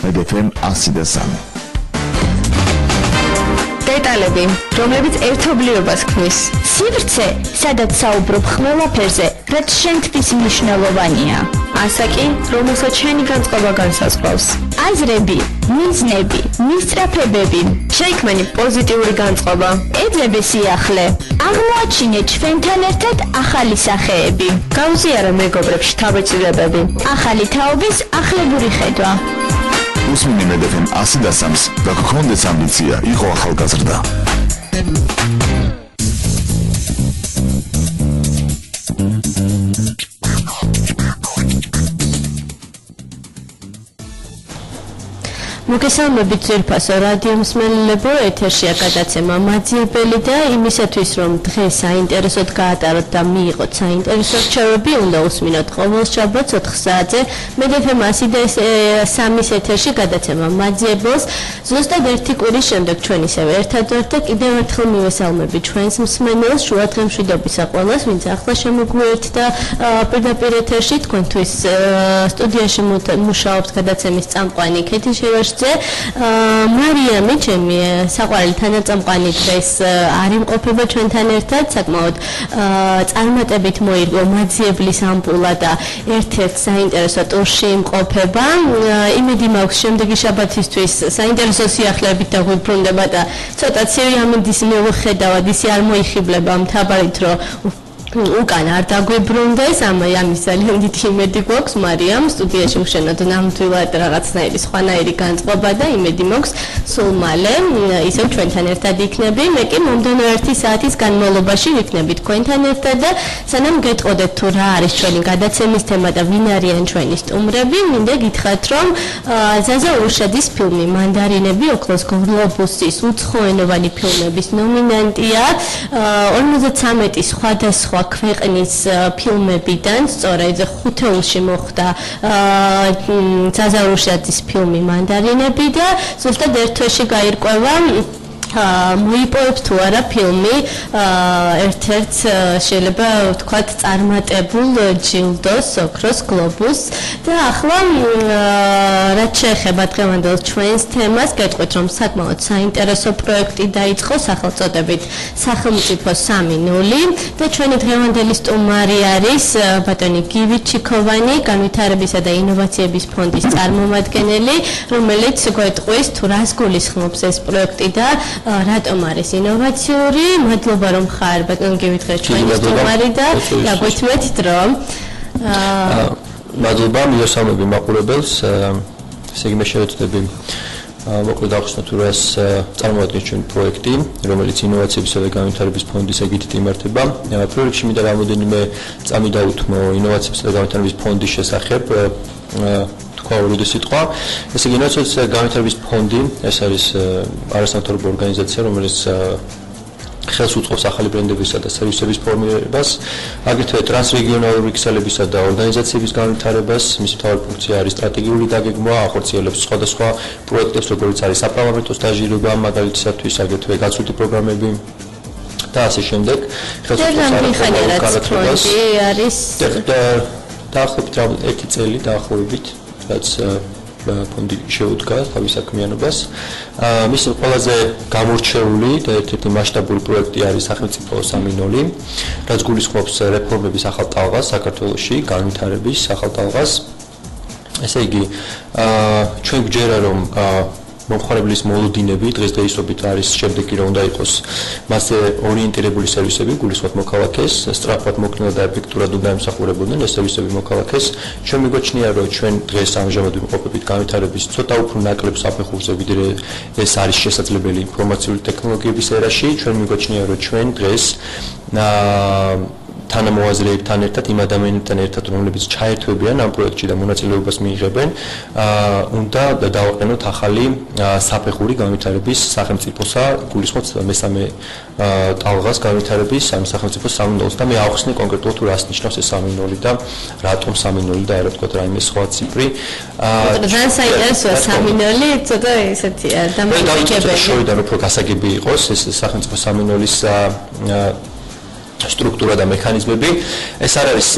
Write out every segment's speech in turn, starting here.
FM 103. დეტალები, რომლებიც ერთობლიობას ქმნის. სივრცე, სადაც საუბრობ ყველაფერზე, რაც შენთვის მნიშვნელოვანია. ასაკი, რომელსაც შენი განწყობა განსაზღვრავს. აზრები, მიზნები, მისწრაფებები, შეიქმენი პოზიტიური განწყობა. ეძებე სიახლე. აღმოაჩინე ჩვენთან ერთად ახალი სახეები. გაუზიარა მეგობრებს შთაბეჭდილებები. ახალი თაობის ახლებური ხედვა. უსმინე FM 103-ს და გქონდეს ამბიცია იყო ახალგაზრდა. მოგესალმებით ძვირფასო რადიო მსმენელებო, ეთერშია გადაცემა მაძიებელი და იმისათვის რომ დღეს საინტერესოდ გაატაროთ და მიიღოთ საინტერესო რჩევები, უნდა უსმინოთ ყოველ შაბათს 4 საათზე FM 103-ის ეთერში გადაცემა მაძიებელს. ზუსტად ერთი კვირის შემდეგ ჩვენ ისევ ერთად ვართ და კიდევ ერთხელ მივესალმებით ჩვენს მსმენელს, შუადღე მშვიდობისა ყველას, ვინც ახლა შემოგვიერთდა პირდაპირ ეთერში, თქვენთვის სტუდიაში მუშაობს გადაცემის წამყვანი ქეთი შევაშ მარიამი, ჩემი საყვარელი თანაწამყვანი დღეს არ იმყოფება ჩვენთან ერთად, საკმაოდ წარმატებით მოიგო მაძიებლის ამპულა და ერთ-ერთ საინტერესო ტურში იმყოფება. იმედი მაქვს შემდეგი შაბათისთვის საინტერესო სიახლეებით დაგვიბრუნდება და ცოტა ცივი ამინდის მივუხედავად, ისე არ მოიხიბლება მთავარით, რომ უკან არ დაგვიბრუნდეს, ამის ძალიან დიდი იმედი გვაქვს მარიამ სტუდიაში მშენოთ ნამდვილად რაღაცნაირი სხვანაირი განწყობა და იმედი მაქვს სულ მალე ისევ ჩვენთან ერთად იქნები. მე კი მომდევნო 1 საათის განმავლობაში ვიქნები თქვენთან ერთად და სანამ გეტყოდეთ თუ რა არის ჩვენი გადაცემის თემა და ვინ არიან ჩვენი სტუმრები, მინდა გითხრათ რომ ზაზა ურშაძის ფილმი მანდარინები ოქროს გლობუსის უცხოენოვანი ფილმების ნომინანტია. 53 სხვადასხვა ქვეყნის ფილმებიდან, სწორედ ხუთეულში მოხდა ზაზა ურშაძის ფილმი მანდარინები და ზუსტად ერთ თვეში გაირკვევა მოიპოვებს თუ არა ფილმი ერთ-ერთ შეიძლება ვთქვათ წარმატებულ ჯილდოს ოქროს გლობუსს და ახლა რაც შეეხება დღევანდელ ჩვენს თემას, გეტყვით რომ საკმაოდ საინტერესო პროექტი დაიწყო სახელწოდებით სახელმწიფო 3:0 და ჩვენი დღევანდელი სტუმარი არის ბატონი გივი ჩიქოვანი, განვითარებისა და ინოვაციების ფონდის წარმომადგენელი, რომელიც გვეტყვის თუ რას გულისხმობს ეს პროექტი და რატომ არის ინოვაციური. მადლობა რომ ხარ ბატონი გივი დღეს ჩვენი სტუმარი და დაგვითმეთ დრო. მადლობა მიესალმები მაყურებელს. ესე იგი მე შევეცდები მოკლედ დავხსნათ თუ რას წარმოადგენს ჩვენი პროექტი, რომელიც ინოვაციებისა და განვითარების ფონდის ეგიდით იმართება. პირველ რიგში მინდა რამოდენიმე წამი დავუთმო ინოვაციებისა და განვითარების ფონდის შესახებ. ორი სიტყვა. ესე იგი, ინოვაციების განვითარების ფონდი, ეს არის არასამთავრობო ორგანიზაცია, რომელიც ხელს უწყობს ახალი ბრენდებისა და სერვისების ფორმირებას, აგრეთვე ტრანსრეგიონალური ქსელებისა და ორგანიზაციების განვითარებას. მისი მთავარი ფუნქცია არის სტრატეგიული დაგეგმვა, ახორციელებს სხვადასხვა პროექტებს, როგორც არის საპროგრამო სტაჟირება, მაგალითისათვის აგრეთვე გაცვლითი პროგრამები და ასე შემდეგ. ხელს უწყობს ფონდი არის დაახლოებით 1 წელი დაახლოებით რაც ფონდი შეუდგა თავის საქმიანობას. მის ყველაზე გამორჩეული და ერთ-ერთი მასშტაბური პროექტი არის სახელმწიფო 3:0, რაც გულისხმობს რეფორმების ახალ ტალღას საქართველოში, განვითარების ახალ ტალღას. ესე იგი, ჩვენ გვჯერა რომ მომხმარებლის მოლოდინები დღესდღეობით არის შემდეგი რომ უნდა იყოს მასზე ორიენტირებული სერვისები, გულისხმობ მოქალაქეს, სწრაფად მოქნილ და ეფექტურად უნდა ემსახურებოდნენ ეს სერვისები მოქალაქეს. ჩვენ მიგვაჩნია რომ ჩვენ დღეს ამჟამად ვიმყოფებით განვითარების ცოტა უფრო ნაკლებ საფეხურზე, ვიდრე ეს არის შესაძლებელი ინფორმაციული ტექნოლოგიების ერაში. ჩვენ მიგვაჩნია რომ ჩვენ დღეს თანამოაზრეებთან ერთად, იმ ადამიანებთან ერთად, რომლებიც ჩაერთვებიან ამ პროექტში და მონაწილეობას მიიღებენ, უნდა დავაყენოთ ახალი საფეხური განვითარების სახელმწიფოსა, გულისხმობთ მესამე ტალღას განვითარების ამ სახელმწიფოს 3:0 და მე ავხსნე კონკრეტულად თუ რას ნიშნავს ეს 3:0 და რატომ 3:0 და არა თქვა რაიმე სხვა ციფრი. ძალიან საინტერესოა 3:0, ცოტა ესეთი დამოკიდებელი. შორიდან უფრო გასაგები იყოს ეს სახელმწიფო 3:0-ის სტრუქტურა და მექანიზმები. ეს არ არის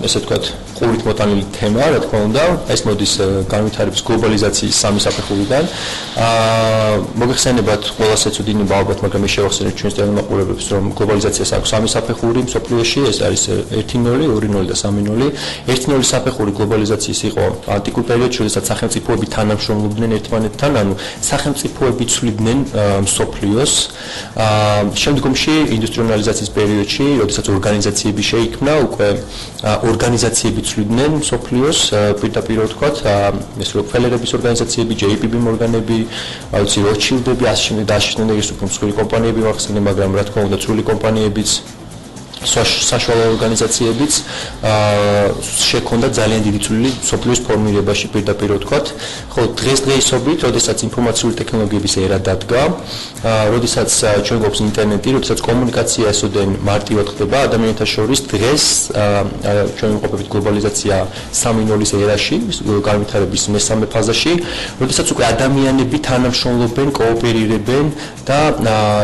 ესე ვთქვათ ყურით მოტანილი თემა, რა თქმა უნდა, ეს მოდის განვითარების გლობალიზაციის სამი საფეხურიდან. მოგეხსენებათ ყველას ეცოდინება ალბათ, მაგრამ ეს შევახსენებთ ჩვენს ტელემაყურებლებს, რომ გლობალიზაციას აქვს სამი საფეხური მსოფლიოში, ეს არის 1-0, 2-0 და 3-0. 1-0 საფეხური გლობალიზაციის იყო ანტიკურ პერიოდში, როდესაც სახელმწიფოები თანამშრომლობდნენ ერთმანეთთან, ანუ სახელმწიფოები ცვლიდნენ მსოფლიოს. შემდგომში ინდუსტრიალიზაციის პერიოდში, როდესაც ორგანიზაციები შეიქმნა, უკვე ორგანიზაციები ცვლიდნენ მსოფლიოს, პირდაპირ ვთქვათ, ეს როკფელერების ორგანიზაციები, JP Morgan-ები, აუცი როჩილდები, ასე შემდეგ და ასე შემდეგ, ეს უფრო მსხვილი კომპანიები ვახსენე, მაგრამ რა თქმა უნდა, სრული კომპანიებიც საშუალო ორგანიზაციებიც შექონდა ძალიან დიდი წვლილი მსოფლიოს ფორმირებაში პირდაპირ ვთქვათ. ხო, დღესდღეობით, როდესაც ინფორმაციული ტექნოლოგიების ერა დადგა, როდესაც ჩვენ გვაქვს ინტერნეტი, როდესაც კომუნიკაცია ესოდენ მარტივად ხდება ადამიანთა შორის, დღეს ჩვენ ვიმყოფებით გლობალიზაცია 3-0-ის ერაში, განვითარების მესამე ფაზაში, როდესაც უკვე ადამიანები თანამშრომლობენ, კოოპერირებენ და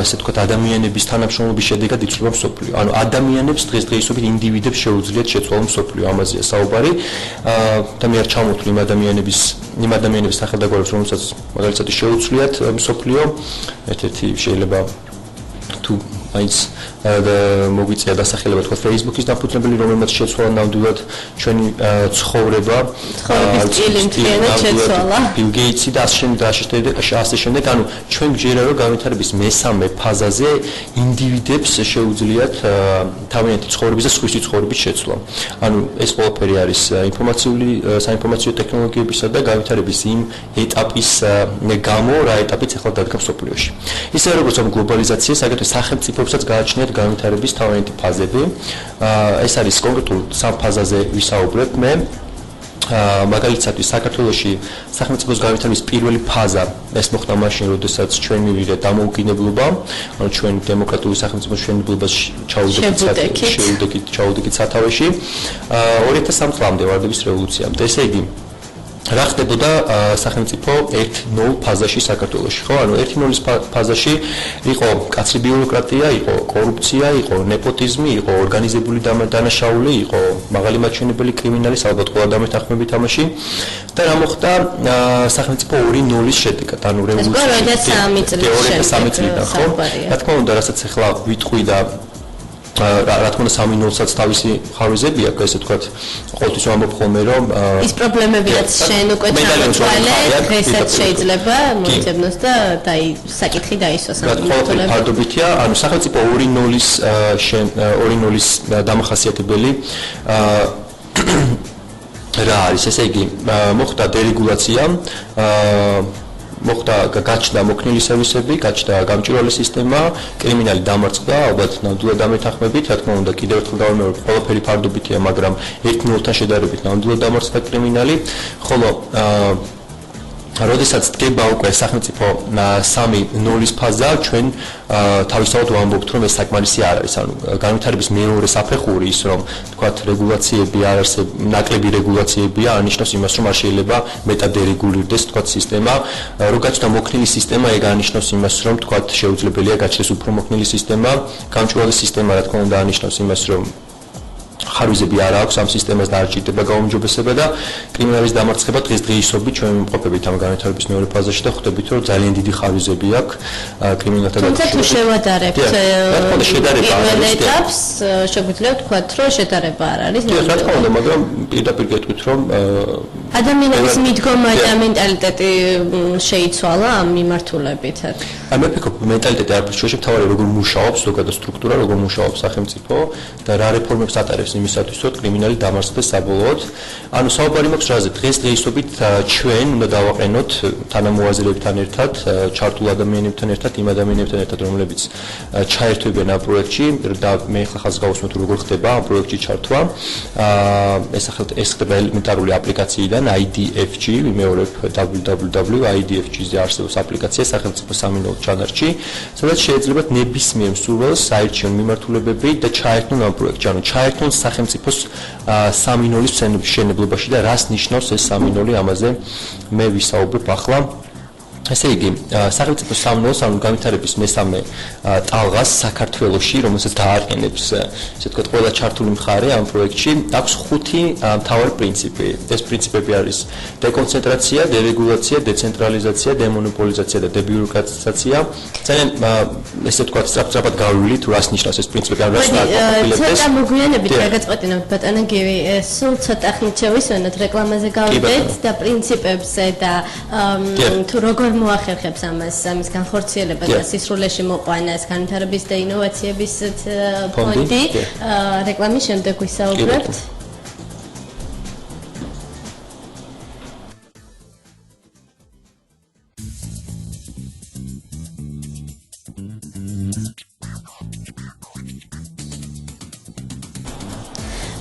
ესე ვთქვათ, ადამიანების თანამშრომლობის შედეგად იცვლება მსოფლიო. ანუ ადამიანებს დღესდღეობით ინდივიდებს შეუძლიათ შეცვალონ მსოფლიო, ამაზეა საუბარი. და მე არ ჩამოვთვლი იმ ადამიანების სახელდაგვარებს, რომელსაც მაგალითად შეუძლიათ მსოფლიო. ერთ-ერთი შეიძლება თუ აიც მოგვიწია დასახელება თქვა Facebook-ის დაფუძნებელი, რომელმაც შეცვალა ნამდვილად ჩვენი ცხოვრების სტილი მთლიანად შეცვალა. Bill Gates-ი და ასე შემდეგ, ანუ ჩვენ გვჯერა რომ განვითარების მესამე ფაზაზე ინდივიდებს შეუძლიათ თავიანთი ცხოვრების და სხვისი ცხოვრების შეცვლა. ანუ ეს ყველაფერი არის საინფორმაციო ტექნოლოგიებისა და განვითარების იმ ეტაპის გამო, რა ეტაპიც ახლა დადგა მსოფლიოში. ისე როგორც ამ გლობალიზაციას, აგრეთვე სახელმწიფოებსაც გააჩნიათ განვითარების თავიანთი ფაზები. ეს არის კონკრეტულ სამ ფაზაზე ვისაუბრებ მე. მაგალითად, საქართველოში სახელმწიფოს განვითარების პირველი ფაზა ეს მოხდა მაშინ, როდესაც ჩვენ მივიღეთ დამოუკიდებლობა, ანუ ჩვენ დემოკრატიული სახელმწიფოს მშენებლობას ჩაუდექით სათავეში 2003 წლამდე ვარდების რევოლუციამდე. ესე იგი, რა ხდებოდა სახელმწიფო 1-0 ფაზაში საქართველოში, ხო? ანუ 1-0 ფაზაში იყო კაცრი ბიუროკრატია, იყო კორუფცია, იყო ნეპოტიზმი, იყო ორგანიზებული დანაშაული, იყო მაღალი მაჩვენებელი კრიმინალის, ალბათ ყველა დამეთანხმებით ამაში. და რა მოხდა სახელმწიფო 2-0-ის შედეგად, ანუ რევოლუცია 2003 წლიდან, ხო? რა თქმა უნდა, რასაც ახლა ვიტყვი და რა თქმა უნდა 3-0-საც თავისი ხარვეზები აქვს, ესე ვთქვათ, ყოველთვის ვამბობ ხოლმე, რომ ის პრობლემებიც შენ უკვე ჩამოთვალე, დღესაც შეიძლება მოიცემნოს და საკითხი დაისვას ამ მიმართულებით. ფარდობითია, ანუ სახელმწიფო 2-0-ის დამახასიათებელი რა არის, ესე იგი, მოხდა დერეგულაცია, მოხდა გაჩნდა მოქნილი სერვისები, გაჩნდა გამჭვირვალე სისტემა, კრიმინალი დამარცხდა, ალბათ ნამდვილად დამეთანხმებით, რა თქმა უნდა, კიდევ ერთხელ დავამეორებ, ყველაფერი ფარდობითია, მაგრამ 1-0-თან შედარებით ნამდვილად დამარცხდა კრიმინალი, ხოლო როდესაც დგება უკვე სახელმწიფო 3-0-ის ფაზა, ჩვენ თავისთავად ვამბობთ, რომ ეს საკმარისი არ არის, ანუ განვითარების მეორე საფეხური ის, რომ თქვათ რეგულაციები არ არსებობს, ნაკლები რეგულაციებია, არნიშნავს იმას, რომ არ შეიძლება მეტად დერეგულირდეს, თქვათ სისტემა, რო გაჩნდა მოქნილი სისტემა, ეგ არნიშნავს იმას, რომ თქვათ შეუძლებელია გაჩნდეს უფრო მოქნილი სისტემა, გამჭვირვალე სისტემა, რა თქმა უნდა, არნიშნავს იმას, რომ ხარვიზები არ აქვს ამ სისტემას და არ ჭირდება გაუმჯობესება და კრიმინალის დამარცხება დღესდღეობით ჩვენ ვიმყოფებით ამ განვითარების მეორე ფაზაში და ხვდებით, რომ ძალიან დიდი ხარვიზები აქვს კრიმინალთან თუმცა თუ შევადარებთ პირველ ეტაპს, შეგვიძლია ვთქვათ, რომ შედარება არ არის. რა თქმა უნდა, მაგრამ პირდაპირ გეტყვით, რომ ადამიანების მიდგომა და მენტალიტეტი შეიცვალა ამ მიმართულებით. მე ვფიქრობ, მენტალიტეტი არ შეიძლება თავარი როგორ მუშაობს ზოგადად სტრუქტურა, როგორ მუშაობს სახელმწიფო და რა რეფორმებს ატარებს იმისათვის, რომ კრიმინალი დამარცხდეს საბოლოოდ. ანუ საუბარი მაქვს რაზე, დღესდღეობით ჩვენ უნდა დავაყენოთ თანამოაზრეებთან ერთად, ჩართულ ადამიანებთან ერთად, იმ ადამიანებთან ერთად, რომლებიც ჩაერთვებიან ამ პროექტში და მე ახლა ხაზს გავუსმოთ, როგორ ხდება ამ პროექტში ჩართვა. ეს ხდება ელემენტარული აპლიკაციიდან IDFG, ვიმეორებ www.idfg-ზე არსებობს აპლიკაცია სახელმწიფო 3-0 ჩანართში, სადაც შეეძლებათ ნებისმიერ მსურველს საარჩევნო მიმართულებები და ჩაერთონ ამ პროექტში, ანუ ჩაერთონ სახელმწიფოს 3-0-ის მშენებლობაში და რას ნიშნავს ეს 3-0, ამაზე მე ვისაუბრებ ახლა. ესე იგი, სახელმწიფო სამნოს ანუ განვითარების მესამე ტალღას საქართველოში, რომელსაც დაარყენებს, ესე ვთქვათ, ყველა ჩართული მხარე ამ პროექტში, აქვს 5 მთავარი პრინციპი. ეს პრინციპები არის დეკონცენტრაცია, დერეგულაცია, დეცენტრალიზაცია, დემონოპოლიზაცია და დებიუროკრატიზაცია. ძალიან ესე ვთქვათ, სწრაფად გავივლი თუ რას ნიშნავს ეს პრინციპები, ან რას დააკავშირებს. ცოტა მოგვიანებით დაგაწყვეტინოთ ბატონო გივი, სულ ცოტა ხნით შევისვენოთ რეკლამაზე გავიდეთ და პრინციპებზე და თუ როგორ მოახერხებს ამის განხორციელებას და სისრულეში მოყვანას განვითარების და ინოვაციების ფონდი რეკლამის შემდეგ ვისაუბრებთ.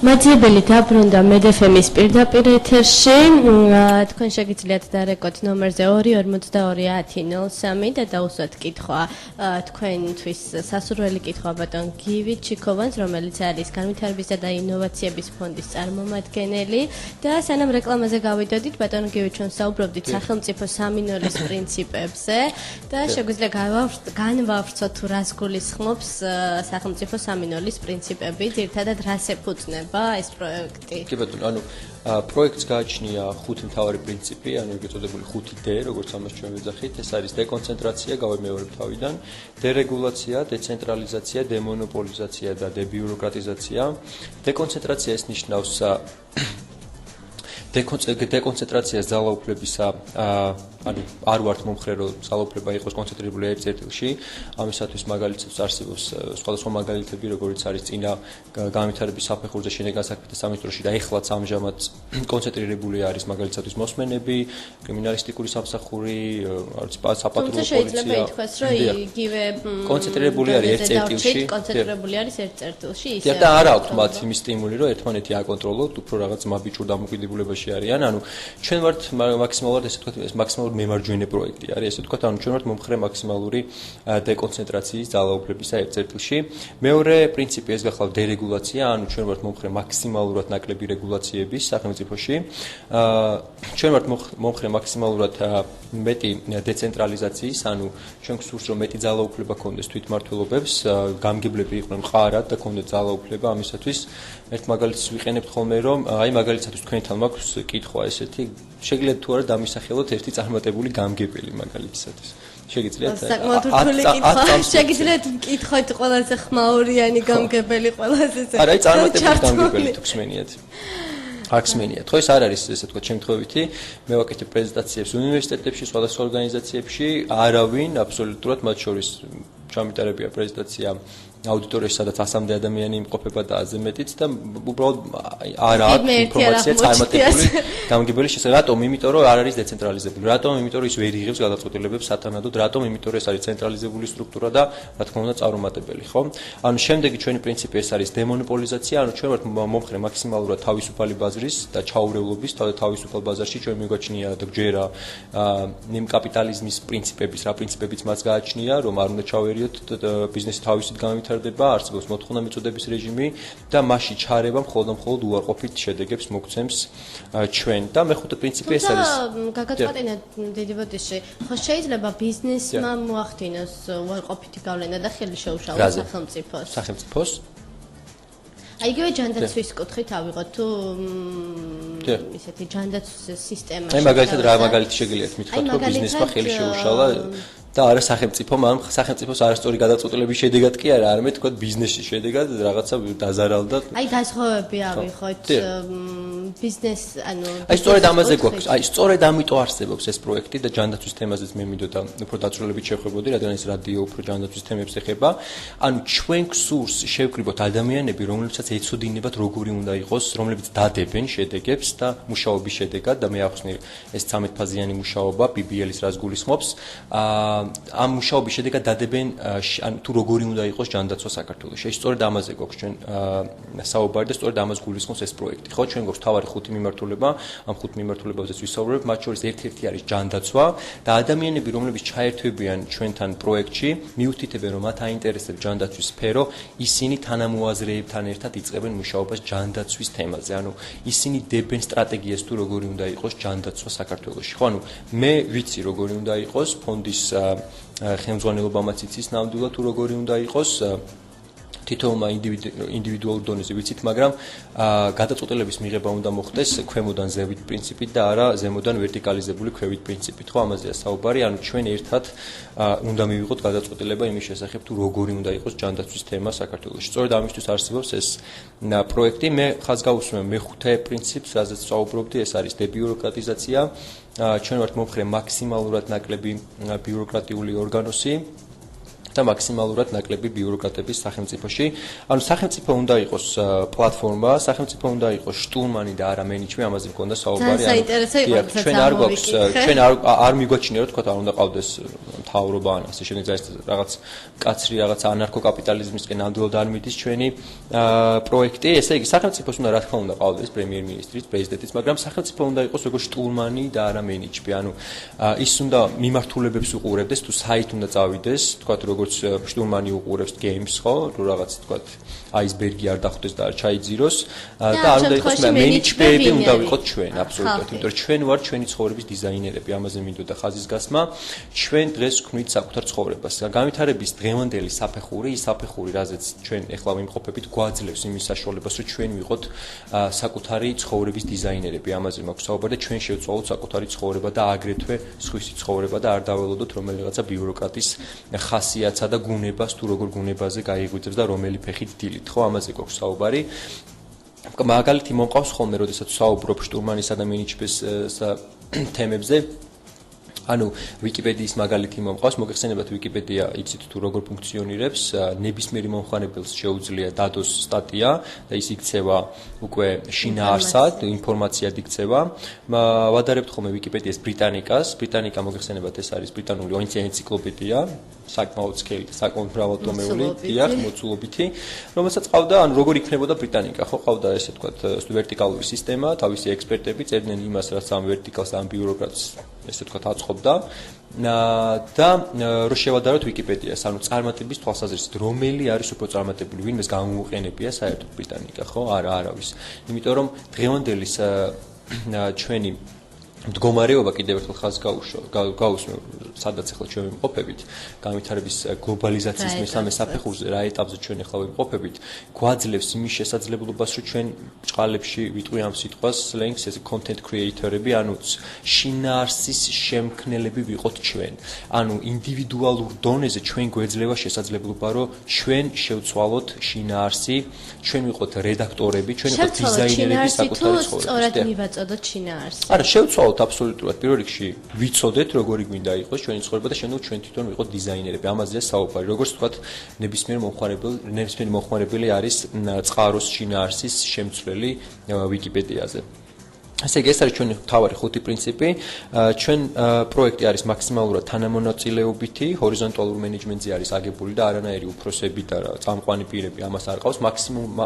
მაძიებელი დაბრუნდა მედეფემის პირდაპირ ეთერში. თქვენ შეგიძლიათ დარეკოთ ნომერზე 2421003 და დაუსვათ კითხვა თქვენთვის სასურველი კითხვა ბატონ გივი ჩიქოვანს, რომელიც არის განვითარებისა და ინოვაციების ფონდის წარმომადგენელი და სანამ რეკლამაზე გავიდოდით, ბატონ გივი ჩვენ საუბრობდით სახელმწიფო სამინოლის პრინციპებზე და შეგვიძლია განვავრცოთ თუ რას გულისხმობს სახელმწიფო სამინოლის პრინციპები, ძირითადად რას ეფუძნება ეს პროექტი. კი ბატონო, ანუ პროექტს გააჩნია 5 მთავარი პრინციპი, ანუ ეგ ეწოდებული 5D, როგორც ამას ჩვენ ვეძახით, ეს არის დეკონცენტრაცია, გავიმეორებ თავიდან, დერეგულაცია, დეცენტრალიზაცია, დემონოპოლიზაცია და დებიუროკრატიზაცია. დეკონცენტრაცია ეს ნიშნავს დეკონცენტრაცია ძალაუფლებისა, ანუ არ ვართ მომხრე რომ ძალაუფლება იყოს კონცენტრირებული ერთ წერტილში. ამისათვის მაგალითად არსებობს სხვადასხვა მაგალითები, როგორიც არის წინა განვითარების საფეხურზე შინაგან საქმეთა სამინისტროში და ეხლაც ამჟამად კონცენტრირებული არის მაგალითად მოსმენები, კრიმინალისტიკური სამსახური, საპატრულო პოლიცია. შეიძლება ითქვას, რომ იგივე კონცენტრირებული არის ერთ წერტილში. კონცენტრირებული არის ერთ წერტილში, ისე. და არ აქვს მათ იმის სტიმული, რომ ერთმანეთი აკონტროლოთ, უფრო რაღაც მაბიჭურ დამოკიდებულებაში არიან. ანუ ჩვენ ვართ მაქსიმალურად ესე ვთქვათ, ეს მაქსიმალურად მემარჯვენე პროექტი არის, ესე ვთქვათ, ანუ ჩვენ ვართ მომხრე მაქსიმალური დეკონცენტრაციის ძალაუფლებისა ერთ წერტილში. მეორე პრინციპი ეს გახლავთ დერეგულაცია, ანუ ჩვენ ვართ მომხრე მაქსიმალურად ნაკლები რეგულაციების სახელმწიფოში. ჩვენ ვართ მომხრე მაქსიმალურად მეტი დეცენტრალიზაციის, ანუ ჩვენ გვსურს რომ მეტი ძალაუფლება ქონდეს თვითმმართველობებს, გამგებლები იყვნენ მყარად და ქონდეს ძალაუფლება, ამისათვის ერთ მაგალითს ვიყენებთ ხოლმე, რომ აი მაგალითად თქვენთან მაქვს კითხვა ესეთი, შეგიძლიათ თუ არა დამისახელოთ ერთი წარმატებული გამგებელი მაგალითისათვის. შეგიძლიათ შეგიძლიათ მკითხოთ ყველაზე ხმაურიანი გამგებელი ყველაზე არა, აი წარმატებული გამგებელი თუ გსმენიათ. აქსმენიათ. ხო ეს არ არის ესე ვთქვათ შემთხვევითი. მე ვაკეთებ პრეზენტაციებს უნივერსიტეტებში, სხვადასხვა ორგანიზაციებში, არავინ აბსოლუტურად მათ შორის ჩამიტარებია პრეზენტაცია აუდიტორიაში, სადაც 100-მდე ადამიანი იმყოფება და აზე მეტიც და უბრალოდ არ აქვს ინფორმაცია წარმატებული გამგებელი შესახებ. რატომ? იმიტომ რომ არ არის დეცენტრალიზებული. რატომ? იმიტომ რომ ის ვერ იღებს გადაწყვეტილებებს სათანადოდ. რატომ? იმიტომ რომ ეს არის ცენტრალიზებული სტრუქტურა და რა თქმა უნდა წარუმატებელი, ხო? ანუ შემდეგი ჩვენი პრინციპი ეს არის დემონოპოლიზაცია, ანუ ჩვენ ვართ მომხრე მაქსიმალურად თავისუფალი ბაზრის და ჩაურევლობის, თავისუფალ ბაზარში ჩვენ მიგვაჩნია და გჯერა იმ კაპიტალიზმის პრინციპების, რა პრინციპებიც მას გააჩნია, რომ არ უნდა ჩავერიოთ ბიზნესი თავისით განვითარდება, არსებობს მოთხოვნა მიწოდების რეჟიმი და მასში ჩარევა მხოლოდ უარყოფით შედეგებს მოგცემს ჩვენ და მეხუთე პრინციპი ეს არის. გაგაწყვეტინეთ დიდი ბოდიში, ხო შეიძლება ბიზნესმა მოახდინოს უარყოფითი გავლენა და ხელი შეუშალოს სახელმწიფოს. სახელმწიფოს აი იგივე ჯანდაცვის კუთხით ავიღოთ თუ ისეთი ჯანდაცვის სისტემა. აი მაგალითად რა მაგალითი შეგიძლიათ მithქვათ, რომ ბიზნესმა ხელი შეუშალა და არა სახელმწიფომ, მაგრამ სახელმწიფოს არასწორი გადაწყვეტილების შედეგად კი არა, არამედ თქვა ბიზნესის შედეგად რაღაცა დაზარალდა. აი განსხვავებები ავიღოთ ბიზნეს, ანუ აი სწორედ ამაზე გვაქვს. აი სწორედ ამიტომ არსებობს ეს პროექტი და ჯანდაცვის თემაზეც მე მინდოდა უფრო დაწვრილებით შევხვდებოდი, რადგან ეს რადიო უფრო ჯანდაცვის თემებს ეხება. ანუ ჩვენ გვსურს შევკრიბოთ ადამიანები, რომლებსაც ეცოდინებათ როგორი უნდა იყოს, რომლებიც დადებენ შედეგებს და მუშაობის შედეგად და მე ახსნი ეს 13 ფაზიანი მუშაობა BBL-ის რას გულისხმობს. ამ მუშაობის შედეგად დადებენ თუ როგორი უნდა იყოს ჯანდაცვა საქართველოში. ეს სწორედ ამაზე გვაქვს ჩვენ საუბარი და სწორედ ამას გულისხმობს ეს პროექტი. ხო, ჩვენ გვაქვს თავარი 5 მიმართულება, ამ 5 მიმართულებაზეც ვისაუბრებ, მათ შორის ერთ-ერთი არის ჯანდაცვა და ადამიანები, რომლებიც ჩაერთვებიან ჩვენთან პროექტში, მიუთითებენ, რომ მათ აინტერესებს ჯანდაცვის სფერო, ისინი თანამოაზრეებთან ერთად იწყებენ მუშაობას ჯანდაცვის თემაზე. ანუ ისინი დებენ სტრატეგიას თუ როგორი უნდა იყოს ჯანდაცვა საქართველოში. ხო, ანუ მე ვიცი როგორი უნდა იყოს ფონდის ხელმძღვანელობამაც იცის ნამდვილად თუ როგორი უნდა იყოს თითოეულმა ინდივიდუალურ დონეზე ვიცით, მაგრამ გადაწყვეტილების მიღება უნდა მოხდეს ქვემოდან ზევით პრინციპით და არა ზემოდან ვერტიკალიზებული ქვევით პრინციპით. ხო, ამაზეა საუბარი, ანუ ჩვენ ერთად უნდა მივიღოთ გადაწყვეტილება იმის შესახებ, თუ როგორი უნდა იყოს ჯანდაცვის თემა საქართველოში. სწორედ ამისთვის არსებობს ეს პროექტი. მე ხაზს გავუსვენ მეხუთე პრინციპს, რაზეც ვსაუბრობდი, ეს არის დებიუროკრატიზაცია. ჩვენ ვართ მომხრე მაქსიმალურად ნაკლები ბიუროკრატიული ორგანოსი და მაქსიმალურად ნაკლები ბიუროკრატების სახელმწიფოში. ანუ სახელმწიფო უნდა იყოს პლატფორმა, სახელმწიფო უნდა იყოს შტურმანი და არა მენეჯმენტი, ამაზე მქონდა საუბარი. ჩვენ არ გვაქვს, ჩვენ არ მიგვაჩნია, რომ თქვა არ უნდა ყავდეს მთავრობა ან ასე შემდეგ ეს რაღაც კაცრი რაღაც ანარქოკაპიტალიზმისკენ ნამდვილად არ მიდის ჩვენი პროექტი. ესე იგი, სახელმწიფოს უნდა რა თქმა უნდა ყავდეს პრემიერ-მინისტრიც, პრეზიდენტიც, მაგრამ სახელმწიფო უნდა იყოს როგორც შტურმანი და არა მენეჯმენტი. ანუ ის უნდა მიმართულებებს უყურებდეს, თუ საით უნდა წავიდეს, თქვა როგორც შტურმანი უყურებს გეიმს, ხო, რომ რაღაც თქვა აისბერგი არ დახვდეს და არ ჩაიძიროს და არ უნდა იყოს მენეჯმენტი უნდა ვიყოთ ჩვენ, აბსოლუტურად, იმიტომ რომ ჩვენ ვართ ჩვენი ცხოვრების დიზაინერები, ამაზე მინდოდა ხაზის გასმა. ჩვენ დღეს ვქმნით საკუთარ ცხოვრებას. განვითარების დღევანდელი საფეხური, ის საფეხური, რაზეც ჩვენ ეხლა ვიმყოფებით, გვაძლევს იმის საშუალებას, რომ ჩვენ ვიყოთ საკუთარი ცხოვრების დიზაინერები, ამაზე მაქვს საუბარი და ჩვენ შევცვალოთ საკუთარი ცხოვრება და აგრეთვე სხვისი ცხოვრება და არ დაველოდოთ რომელიღაცა ბიუროკრატის ხასიათსა და გუნებას თუ როგორ გუნებაზე გაიღვიძებს და რომელი ფეხით დილით, ხო, ამაზე გვაქვს საუბარი. მაგალითი მომყავს ხოლმე, როდესაც საუბრობ შტურმანისა და მენეჯმენტის თემებზე. ანუ ვიკიპედიის მაგალითი მომყავს, მოგეხსენებათ ვიკიპედია იცით თუ როგორ ფუნქციონირებს, ნებისმიერი მომხმარებელს შეუძლია დადოს სტატია და ის იქცევა უკვე შინაარსად, ინფორმაციად იქცევა. ვადარებთ ხოლმე ვიკიპედიას ბრიტანიკას, ბრიტანიკა მოგეხსენებათ ეს არის ბრიტანული ენციკლოპედია, საკმაოდ სკელი, საკმაოდ მრავალტომეული, დიახ, მოცულობითი, რომელსაც ყავდა, ანუ როგორ იქნებოდა ბრიტანიკა, ხო, ყავდა ესე ვთქვათ ვერტიკალური სისტემა, თავისი ექსპერტები წერდნენ იმას, რაც ამ ვერტიკალს და ამ ბიუროკრატს ესე ვთქვათ აწყობდა და რო შევადაროთ ვიკიპედიას, ანუ წარმატების თვალსაზრისით, რომელი არის უფრო წარმატებული, ვინმეს გამოუყენებია საერთოდ ბრიტანიკა, ხო? არავის. იმიტომ რომ დღევანდელი ჩვენი მდგომარეობა კიდევ ერთხელ ხაზს გაუსმევ, სადაც ახლა ჩვენ ვიმყოფებით, განვითარების გლობალიზაციის მესამე საფეხურზე, რა ეტაპზე ჩვენ ახლა ვიმყოფებით, გვაძლევს იმის შესაძლებლობას, რომ ჩვენ ბჭყალებში ვიტყვი ამ სიტყვას slang-ს, ეს content creator-ები, ანუ შინაარსის შემქმნელები ვიყოთ ჩვენ. ანუ ინდივიდუალურ დონეზე ჩვენ გვეძლევა შესაძლებლობა, რომ ჩვენ შევცვალოთ შინაარსი, ჩვენ ვიყოთ რედაქტორები, ჩვენ ვიყოთ დიზაინერები საკუთარი ცხოვრების. სწორად მივაწოდოთ შინაარსი. არა, შევცვალოთ აბსოლუტურად პირველ რიგში ვიცოდეთ როგორი გვინდა იყოს ჩვენი ცხოვრება და შემდეგ ჩვენ თვითონ ვიყოთ დიზაინერები. ამაზეა საუბარი. როგორც ვთქვათ, ნებისმიერ მომხმარებელი არის წყაროს შინაარსის შემცვლელი ვიკიპედიაზე. ესე იგი, ეს არის ჩვენი მთავარი 5 პრინციპი. ჩვენ პროექტი არის მაქსიმალურად თანამონაწილეობითი, ჰორიზონტალურ მენეჯმენტზე არის აგებული და არანაირი უფროსები და წამყვანი პირები ამას არ ყავს.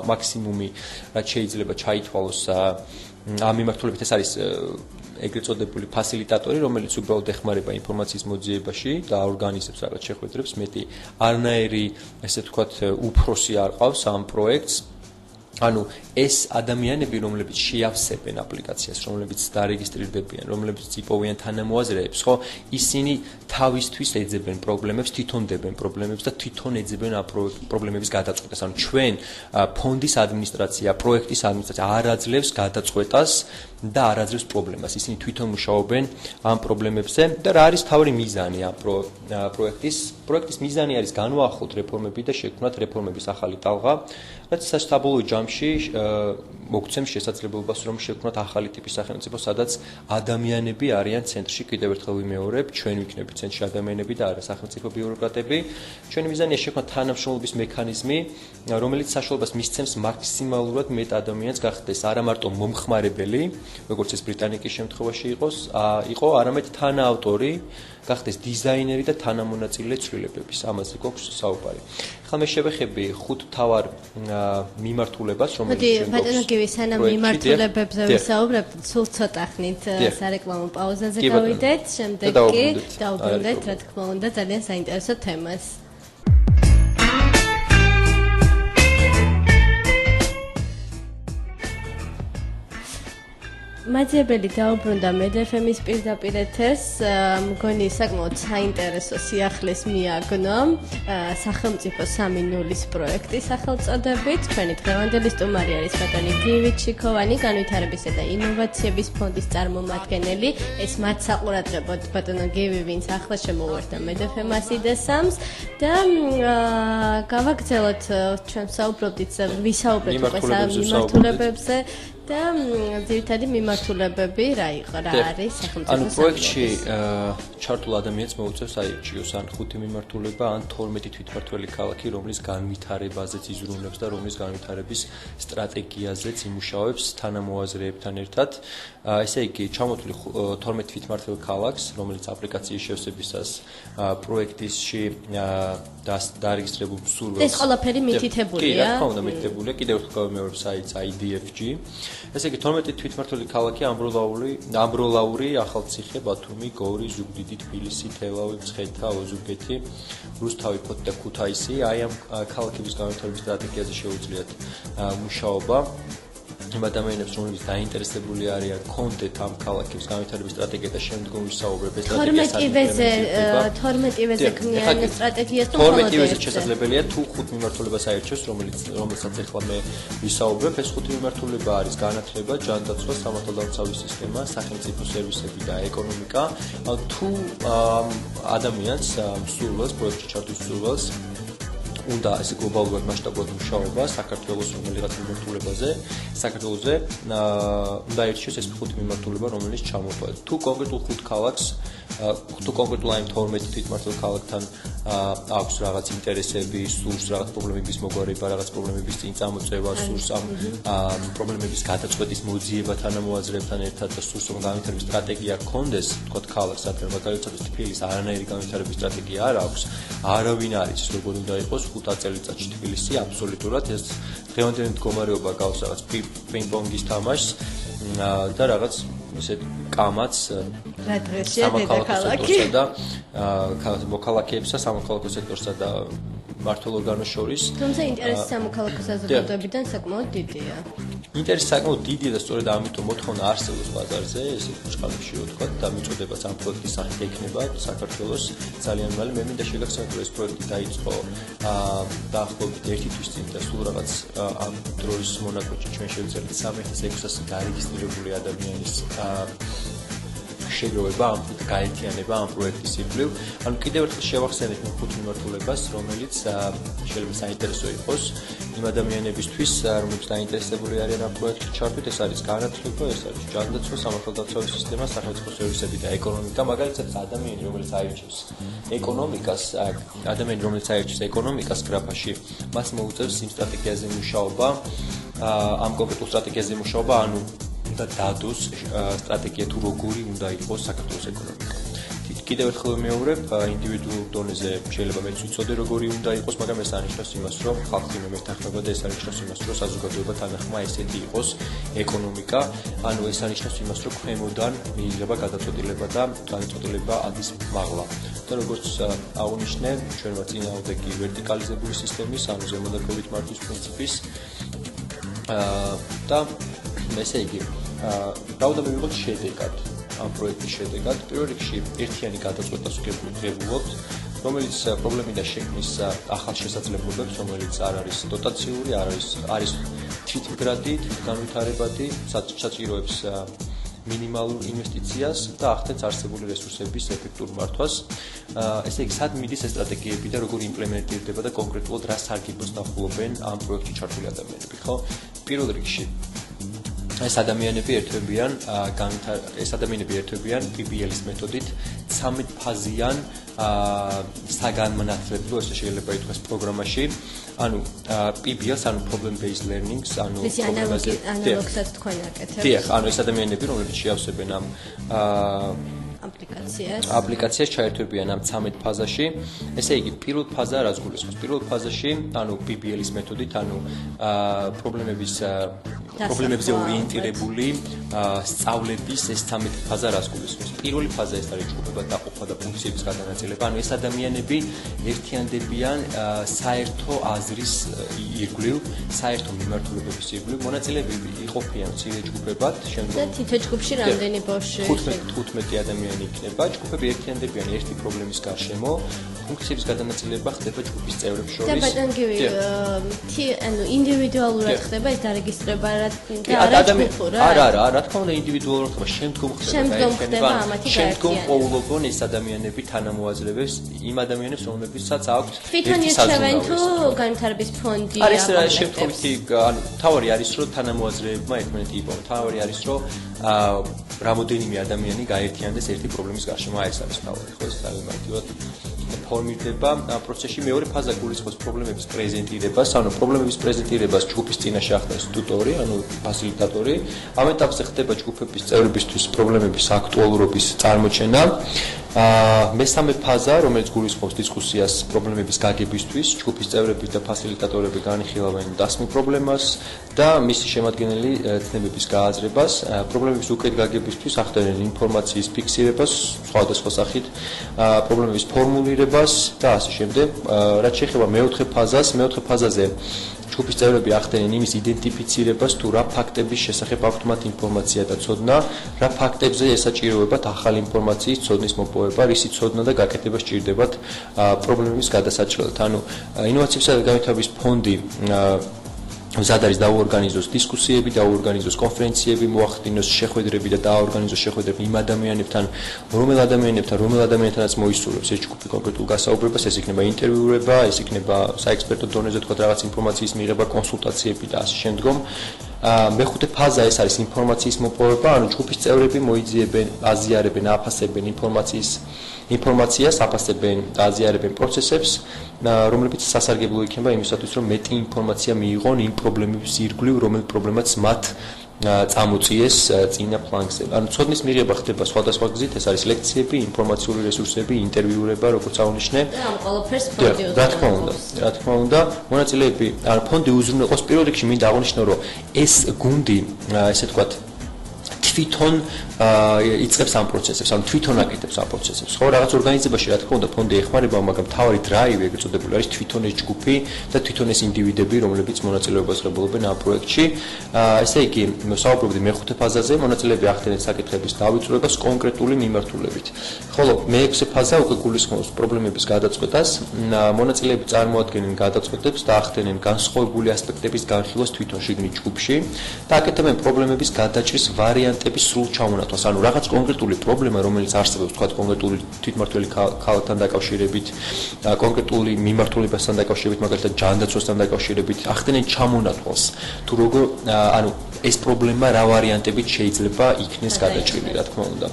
მაქსიმუმი რაც შეიძლება ჩაითვალოს ამ მიმართულებით ეს არის ეგრეთ წოდებული ფასილიტატორი, რომელიც უბრალოდ ეხმარება ინფორმაციის მოძიებაში და ორგანიზებს რაღაც შეხვედრებს, მეტი არნაირი, ესე ვთქვათ, უფროსი არ ყავს ამ პროექტს. ანუ ეს ადამიანები, რომლებიც შეავსებენ აპლიკაციას, რომლებიც დარეგისტრირდებიან, რომლებიც იპოვიან თანამოაზრეებს, ხო, ისინი თავისთვის ეძებენ პრობლემებს, თვითონ დებენ პრობლემებს და თვითონ ეძებენ ამ პრობლემების გადაწყვეტას. ანუ ჩვენ ფონდის ადმინისტრაცია, პროექტის ადმინისტრაცია არ აძლევს გადაწყვეტას და არ აძლევს პრობლემას. ისინი თვითონ მუშაობენ ამ პრობლემებზე და რა არის თავი მიზანი ამ პროექტის? პროექტის მიზანი არის განვაახლოთ რეფორმები და შექმნათ რეფორმების ახალი ტალღა, რაც საბოლოო ჯამში მოგცემს შესაძლებლობას, რომ შევქმნათ ახალი ტიპის სახელმწიფო, სადაც ადამიანები არიან ცენტრში. კიდევ ერთხელ ვიმეორებ, ჩვენ ვიქნებით ცენტრში ადამიანები და არა სახელმწიფო ბიუროკრატები. ჩვენი მიზანია შევქმნათ თანამშრომლობის მექანიზმი, რომელიც საშუალებას მისცემს მაქსიმალურად მეტ ადამიანს გახდეს არა მარტო მომხმარებელი, როგორც ეს ბრიტანიკის შემთხვევაში იყო, არამედ თანაავტორი, გახდეს დიზაინერი და თანამონაწილე ცვლილებების. ამაზე გვაქვს საუბარი. ახლა მე შევეხები 5 მთავარ მიმართულებას, რომელიც ბატონო გივი სანამ მიმართულებებზე ვისაუბრებთ, სულ ცოტა ხნით სარეკლამო პაუზაზე გავიდეთ, შემდეგ კი დავუბრუნდეთ, რა თქმა უნდა, ძალიან საინტერესო თემას. მაძიებელი დაუბრუნდა მედეფემის პირდაპირ ეთერს, მგონი საკმაოდ საინტერესო სიახლეს მიაგნო სახელმწიფო 3.0-ის პროექტის სახელწოდებით. ჩვენი დღევანდელი სტუმარი არის ბატონი გივი ჩიქოვანი, განვითარებისა და ინოვაციების ფონდის წარმომადგენელი. ეს მათ საყურადღებოდ ბატონო გივი, ვინც ახლა შემოუერთდა მედეფემას იდესამს და გავაგრძელოთ ჩვენ ვისაუბრეთ უკვე მიმართულებებზე. და ძირითადი მიმართულებები რა არის სახელმწიფო ანუ პროექტში ჩართულ ადამიანს მოუწევს აირჩიოს ან 5 მიმართულება ან 12 თვითმმართველი ქალაქი, რომლის განვითარებაზეც იზრუნებს და რომლის განვითარების სტრატეგიაზეც იმუშავებს თანამოაზრეებთან ერთად. ესე იგი, ჩამოთვლი 12 თვითმმართველ ქალაქს, რომელიც აპლიკაციის შევსებისას პროექტში დარეგისტრებულ მსურველს. ეს ყველაფერი მითითებულია. კი, რა თქმა უნდა, მითითებულია. კიდევ ერთხელ გავიმეორებ საიტს IDFG. ესე იგი 12 თვითმმართველი ქალაქი ამბროლაური, ახალციხე, ბათუმი, გორი, ზუგდიდი, თბილისი, თელავი, მცხეთა, ოზურგეთი, რუსთავი, ფოთი და ქუთაისი. აი ამ ქალაქების განვითარების სტრატეგიაზე შეუძლიათ მუშაობა. იმ ადამიანებს, რომლებიც დაინტერესებული არიან, კონდეთ ამ ქალაქების განვითარების სტრატეგია და შემდგომ ვისაუბრებ ეს სტრატეგია 12-ვეზე ქმნიან სტრატეგიას თუ 12-ვეზე შესაძლებელია თუ 5 მიმართულებას აირჩიოს, რომელსაც ახლა მე ვისაუბრებ. ეს 5 მიმართულება არის განათლება, ჯანდაცვა, სამართალდამცავი სისტემა, სახელმწიფო სერვისები და ეკონომიკა. თუ ადამიანს მსურველს, პროექტში ჩართულ მსურველს უნდა ეს გლობალურად მასშტაბურად მუშაობა საქართველოს რომელიღაც მიმართულებაზე, საქართველოზე უნდა აირჩიოს ეს 5 მიმართულება, რომელიც ჩამოთვალ. თუ კონკრეტულ 5 ქალაქს, თუ კონკრეტულ აი 12 თვითმმართველ ქალაქთან აქვს რაღაც ინტერესები, სურს რაღაც პრობლემების მოგვარება, რაღაც პრობლემების წინ წამოწევა, სურს ამ პრობლემების გადაწყვეტის მოძიება თანამოაზრეებთან ერთად და სურს რომ განვითარების სტრატეგია ჰქონდეს, თქვათ ქალაქს, რადგან მაგალითად თბილისის არანაირი განვითარების სტრატეგია არ აქვს, არავინ არ იცის როგორ უნდა იყოს 5 წელიწადში თბილისი აბსოლუტურად ეს დღევანდელი მდგომარეობა გავს რაღაც პინგ-პონგის თამაშს და რაღაც ისეთ კამაც რა დღეშია დედაქალაქი და მოქალაქეებსა სამოქალაქო სექტორსა და მართულ ორგანოს შორის. თუმცა ინტერესი სამოქალაქო საზოგადოებიდან საკმაოდ დიდია. ინტერესი საკმაოდ დიდია და სწორედ ამიტომ მოთხოვნა არსებობს ბაზარზე, ესე ჭყალებში ვთქვა და მიწოდებაც ამ პროექტის სახით ექნება საქართველოს ძალიან მალე. მე მინდა შეგახსენოთ, რომ ეს პროექტი დაიწყო დაახლოებით 1 თვის წინ და სულ რაღაც ამ დროის მონაკვეთში ჩვენ შევწერთ 3600 გარეგისტრირებული ადამიანის შეგროვება ამ გაერთიანება ამ პროექტის იბლივ. ანუ კიდევ ერთხელ შევახსენეთ 5 მიმართულებას, რომელიც შეიძლება საინტერესო იყოს იმ ადამიანებისთვის, რომლებიც დაინტერესებული არიან ამ პროექტში ჩართვით. ეს არის განათლება, ეს არის ჯანდაცვა, სამართალდამცავი სისტემა, სახელმწიფო სერვისები და ეკონომიკა. მაგალითად, ადამიანი, რომელიც აირჩევს ეკონომიკას, ადამიანი, რომელიც აირჩევს ეკონომიკას გრაფაში, მას მოუწევს იმ სტრატეგიაზე მუშაობა, ამ კონკრეტულ სტრატეგიაზე მუშაობა, ანუ და დადოს სტრატეგია თუ როგორი უნდა იყოს საქართველოს ეკონომიკა. კიდევ ერთხელ ვიმეორებ, ინდივიდუალურ დონეზე შეიძლება მეც ვიცოდე როგორი უნდა იყოს, მაგრამ ეს არნიშნავს იმას, რომ ხალხი მეთანხმება და ეს არნიშნავს იმას, რომ საზოგადოება თანახმა ესეთი იყოს ეკონომიკა. ანუ ეს არნიშნავს იმას, რომ ქვემოდან მიიღება გადაწყვეტილება და გადაწყვეტილება ადის მაღლა. და როგორც აღნიშნე, ჩვენ ვართ წინააღმდეგი ვერტიკალიზებული სისტემის, ანუ ზემოდაქვევით მართვის პრინციპის და ესე იგი რაოდა მივიღოთ შედეგად ამ პროექტის შედეგად პირველ რიგში ერთიანი გადაწყვეტას ვღებულობთ, რომელიც პრობლემიდან შექმნის ახალ შესაძლებლობებს, რომელიც არ არის დოტაციური, არის თვითმგრადი, განვითარებადი, საჭიროებს მინიმალურ ინვესტიციას და ახდენს არსებული რესურსების ეფექტურ მართვას. ესე იგი, სად მიდის ეს სტრატეგიები და როგორ იმპლემენტირდება და კონკრეტულად რა სარგებლოს ნახულობენ ამ პროექტში ჩართული ადამიანები, ხო? პირველ რიგში ეს ადამიანები ერთვებიან PBL-ის მეთოდით 13 ფაზიან საგანმანათლებლო, ესე შეიძლება ითქვას პროგრამაში, ანუ PBL-ს, ანუ problem based learning-ს, ანუ ანალოგსაც თქვენ აკეთებთ. დიახ, ანუ ეს ადამიანები, რომლებიც შეავსებენ ამ აპლიკაციას ჩაერთვებიან ამ 13 ფაზაში. ესე იგი, პირველ ფაზა რას გულისხმობს? პირველ ფაზაში, ანუ PBL-ის მეთოდით, ანუ პრობლემებზე ორიენტირებული სწავლების ეს 13 ფაზა რას გულისხმობს? პირველი ფაზა ეს არის ჯგუფებად დაყოფა და ფუნქციების გადანაწილება. ანუ ეს ადამიანები ერთიანდებიან საერთო აზრის ირგვლივ, საერთო მიმართულებების ირგვლივ. მონაწილეები იყოფიან მცირე ჯგუფებად, შემდგომ და თითო ჯგუფში რამდენი ბავშვი? 15 ადამიანი იქნება. ჯგუფები ერთიანდებიან ერთი პრობლემის გარშემო. ფუნქციების გადანაწილება ხდება ჯგუფის წევრებს შორის. და ბატონგივი, ანუ ინდივიდუალურად ხდება ეს დარეგისტრება და არა, რა თქმა უნდა ინდივიდუალურად ხდება, შემდგომ ხდება ამათი შემდგომ ყოველობონ ეს ადამიანები თანამოაზრებებს იმ ადამიანებს, რომლებსაც აქვთ თვითონ ირჩევენ თუ განვითარების ფონდი არის შემთხვევითი, ანუ თავი არის რომ თანამოაზრეებმა ერთმანეთი იპოვონ. თავი არის რომ რამოდენიმე ადამიანი გაერთიანდეს ერთი პრობლემის გარშემო, აი ეს არის თავი, ხო, ეს წარმატებულად ფორმირდება პროცესში. მეორე ფაზა გულისხმობს პრობლემების პრეზენტირებას, ანუ პრობლემების პრეზენტირებას ჯგუფის წინაშე ახდენს ტუტორი, ანუ ფასილიტატორი. ამ ეტაპზე ხდება ჯგუფების წევრებისთვის პრობლემების აქტუალურობის წარმოჩენა. მესამე ფაზა, რომელიც გულისხმობს დისკუსიას პრობლემების გაგებისთვის, ჯგუფის წევრები და ფასილიტატორები განიხილავენ დასმულ პრობლემას და მისი შემადგენელი ცნებების გააზრებას. პრობლემების უკეთ გაგებისთვის ახდენენ ინფორმაციის ფიქსირებას, სხვადასხვა სახით, პრობლემების ფორმულირებას და ასე შემდეგ. რაც შეეხება მეოთხე ფაზას, მეოთხე ფაზაზე ჯგუფის წევრები ახდენენ იმის იდენტიფიცირებას, თუ რა ფაქტების შესახებ აქვთ მათ ინფორმაცია და ცოდნა, რა ფაქტებზე ესაჭიროებათ ახალი ინფორმაციის ცოდნის მოპოვება, რისი ცოდნა და გაკეთება სჭირდებათ პრობლემების გადასაჭრელად. ანუ ინოვაციებისა და განვითარების ფონდი მზად არის დაუორგანიზოს დისკუსიები, დაუორგანიზოს კონფერენციები, მოახდინოს შეხვედრები და დააორგანიზოს შეხვედრები იმ ადამიანებთან, რომელ ადამიანთანაც მოისურვებს ეს ჯგუფი კონკრეტულ გასაუბრებას, ეს იქნება ინტერვიურება, ეს იქნება საექსპერტო დონეზე თქვა რაღაც ინფორმაციის მიღება, კონსულტაციები და ასე შემდგომ. მეხუთე ფაზა ეს არის ინფორმაციის მოპოვება, ანუ ჯგუფის წევრები მოიძიებენ, აზიარებენ, აფასებენ ინფორმაციას, აფასებენ და აზიარებენ პროცესებს, რომლებიც სასარგებლო იქნება იმისათვის, რომ მეტი ინფორმაცია მიიღონ იმ პრობლემების ირგვლივ, რომელ პრობლემაც მათ წამოწიეს წინა ფლანგზე. ანუ ცოდნის მიღება ხდება სხვადასხვა გზით, ეს არის ლექციები, ინფორმაციული რესურსები, ინტერვიურება, როგორც აღნიშნე. და ამ ყველაფერს ფონდი რა თქმა უნდა, მონაწილეები, ანუ ფონდი უზრუნველყოფს პირველ რიგში მინდა აღნიშნო, რომ ეს გუნდი, ესე ვთქვათ, თვითონ იწყებს ამ პროცესებს, ანუ თვითონ აკეთებს ამ პროცესებს. ხო, რაღაც ორგანიზებაში რა თქმა უნდა ფონდი ეხმარება, მაგრამ თავი დრაივი ეგრეთ წოდებული არის თვითონ ეს ჯგუფი და თვითონ ეს ინდივიდები, რომლებიც მონაწილეობას ღებულობენ ამ პროექტში. ესე იგი, ვსაუბრობდი მეხუთე ფაზაზე, მონაწილეები ახდენენ საკითხების დავიწროებას კონკრეტული მიმართულებით. ხოლო მეექვსე ფაზა უკვე გულისხმობს პრობლემების გადაწყვეტას. მონაწილეები წარმოადგენენ გადაწყვეტებს და ახდენენ განსხვავებული ასპექტების განხილვას თვითონ შიგნით ჯგუფში და აკეთებენ პრობლემების გადაჭრის ვარიანტების სრულ ჩამონათვალს. ანუ რაღაც კონკრეტული პრობლემა, რომელიც არსებობს, თქვა კონკრეტული თვითმმართველი ქალაქთან დაკავშირებით, კონკრეტული მიმართულებასთან დაკავშირებით, მაგალითად ჯანდაცვასთან დაკავშირებით, ახდენენ ჩამონათვალს. თუ როგორ, ანუ ეს პრობლემა რა ვარიანტებით შეიძლება იქნეს გადაჭრილი, რა თქმა უნდა.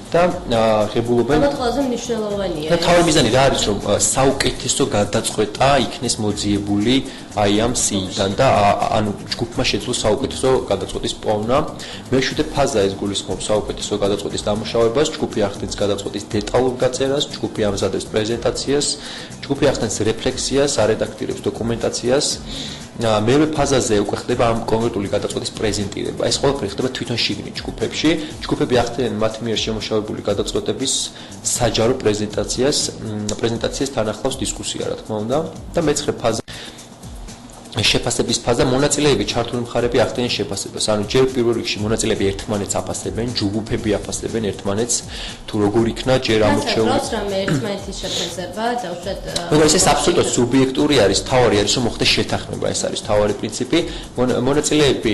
და ღებულობენ. ალბათ ყველაზე მნიშვნელოვანია. და თავი მიზანი რა არის, რომ საუკეთესო გადაწყვეტა იქნეს მოძიებული აი ამ სიიდან და ანუ ჯგუფმა შეძლო საუკეთესო გადაწყვეტის პოვნა. მეშვიდე ფაზა ეს გულისხმობს საუკეთესო გადაწყვეტის დამუშავებას, ჯგუფი ახდენს გადაწყვეტის დეტალურ გაწერას, ჯგუფი ამზადებს პრეზენტაციას, ჯგუფი ახდენს რეფლექსიას, არედაქტირებს დოკუმენტაციას. მეორე ფაზაზე უკვე ხდება ამ კონკრეტული გადაწყვეტის პრეზენტირება. ეს ყველაფერი ხდება თვითონ შიგნით ჯგუფებში. ჯგუფები ახდენენ მათ მიერ შემოშავებული გადაწყვეტების საჯარო პრეზენტაციას თან ახლავს დისკუსია, რა თქმა უნდა. და მეცხრე ფაზა შეფასების ფაზა, მონაწილეები, ჩართული მხარეები ახდენენ შეფასებას. ანუ ჯერ პირველ რიგში მონაწილეები ერთმანეთს აფასებენ, ჯგუფები აფასებენ ერთმანეთს, თუ როგორ იქნა ჯერ ამორჩეული. ეს რამე ერთმანეთის შეფასება და უშუალოდ ეს აბსოლუტურად სუბიექტური არის, თავი არის რომ მოხდეს შეთანხმება, ეს არის თავი პრინციპი. მონაწილეები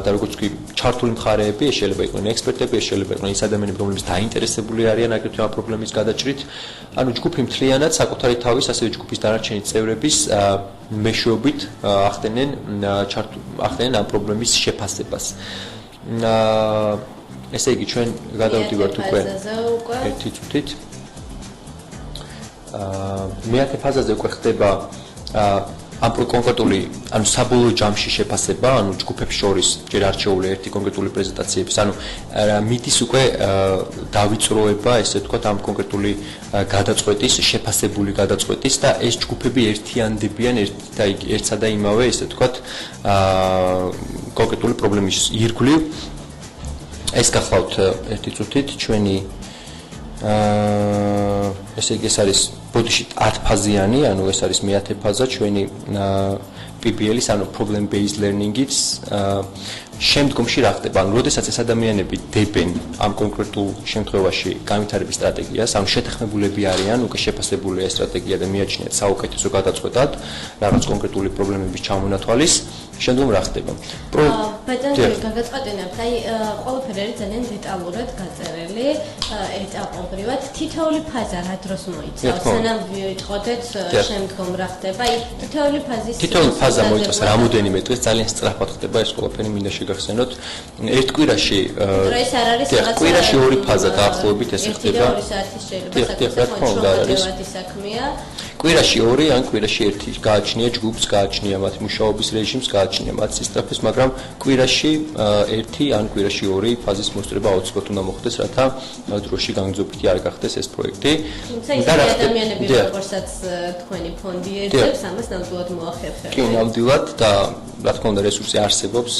და როგორც ვთქვი, ჩართული მხარეები, ეს შეიძლება იყვნენ ექსპერტები, ეს შეიძლება იყვნენ ის ადამიანები, რომლებიც დაინტერესებული არიან აგრეთვე ამ პრობლემის გადაჭრით. ანუ ჯგუფი მთლიანად საკუთარი თავის, ასევე ჯგუფის დანარჩენი წევრების მეშვეობით ახდენენ ამ პრობლემის შეფასებას. ესე იგი ჩვენ გადავდივართ უკვე ერთი წუთით. მეათე ფაზაზე უკვე ხდება ამ კონკრეტული, ანუ საბოლოო ჯამში შეფასება, ანუ ჯგუფებს შორის ჯერ არჩეული ერთი კონკრეტული პრეზენტაციების, ანუ მიდის უკვე დავიწროება, ესე ვთქვათ, ამ კონკრეტული გადაწყვეტის, შეფასებული გადაწყვეტის და ეს ჯგუფები ერთიანდებიან ერთსა და იმავე, ესე ვთქვათ, კონკრეტული პრობლემის ირგვლივ. ეს გახლავთ ერთი წუთით ჩვენი ესე იგი ეს არის ბოდიში 10 ფაზიანი, ანუ ეს არის მეათე ფაზა ჩვენი PBL-ის, ანუ problem based learning-ის შემდგომში რა ხდება? ანუ როდესაც ეს ადამიანები დებენ ამ კონკრეტულ შემთხვევაში განვითარების სტრატეგიას, ანუ შეთანხმებულები არიან, უკვე შეფასებულია ეს სტრატეგია და მიაჩნიათ საუკეთესო გადაწყვეტად რაღაც კონკრეტული პრობლემების ჩამონათვალის, შემდგომ რა ხდება? ბატონო, გაგაწყატინებთ, აი ყველაფერი არის ძალიან დეტალურად გაწერილი, ეტაპობრივად, თითოეული ფაზა რა დროს მოიცავს, სანამ ვიტყოდეთ შემდგომ რა ხდება, აი თითოეული ფაზა მოიცავს რამოდენიმე დღეს, ძალიან სწრაფად ხდება ეს ყველაფერი, მინდა შეგახსენოთ. ერთ კვირაში ეს არ არის რაღაც კვირაში ორი ფაზა დაახლოებით ესე ხდება. 2 საათის შეიძლება საქმეა. კვირაში ორი ან კვირაში ერთი გააჩნია ჯგუფს, გააჩნია მათ მუშაობის რეჟიმს, გააჩნია მათ სისტრაფეს, მაგრამ კვირაში ერთი ან კვირაში ორი ფაზის მოსწრება აუცილებლად უნდა მოხდეს, რათა დროში განგრძობითი არ გახდეს ეს პროექტი. და რა ადამიანები როგორცაც თქვენი ფონდი ერთებს, ამას ნამდვილად მოახერხებთ. კი, ნამდვილად და რა თქმა უნდა რესურსი არსებობს.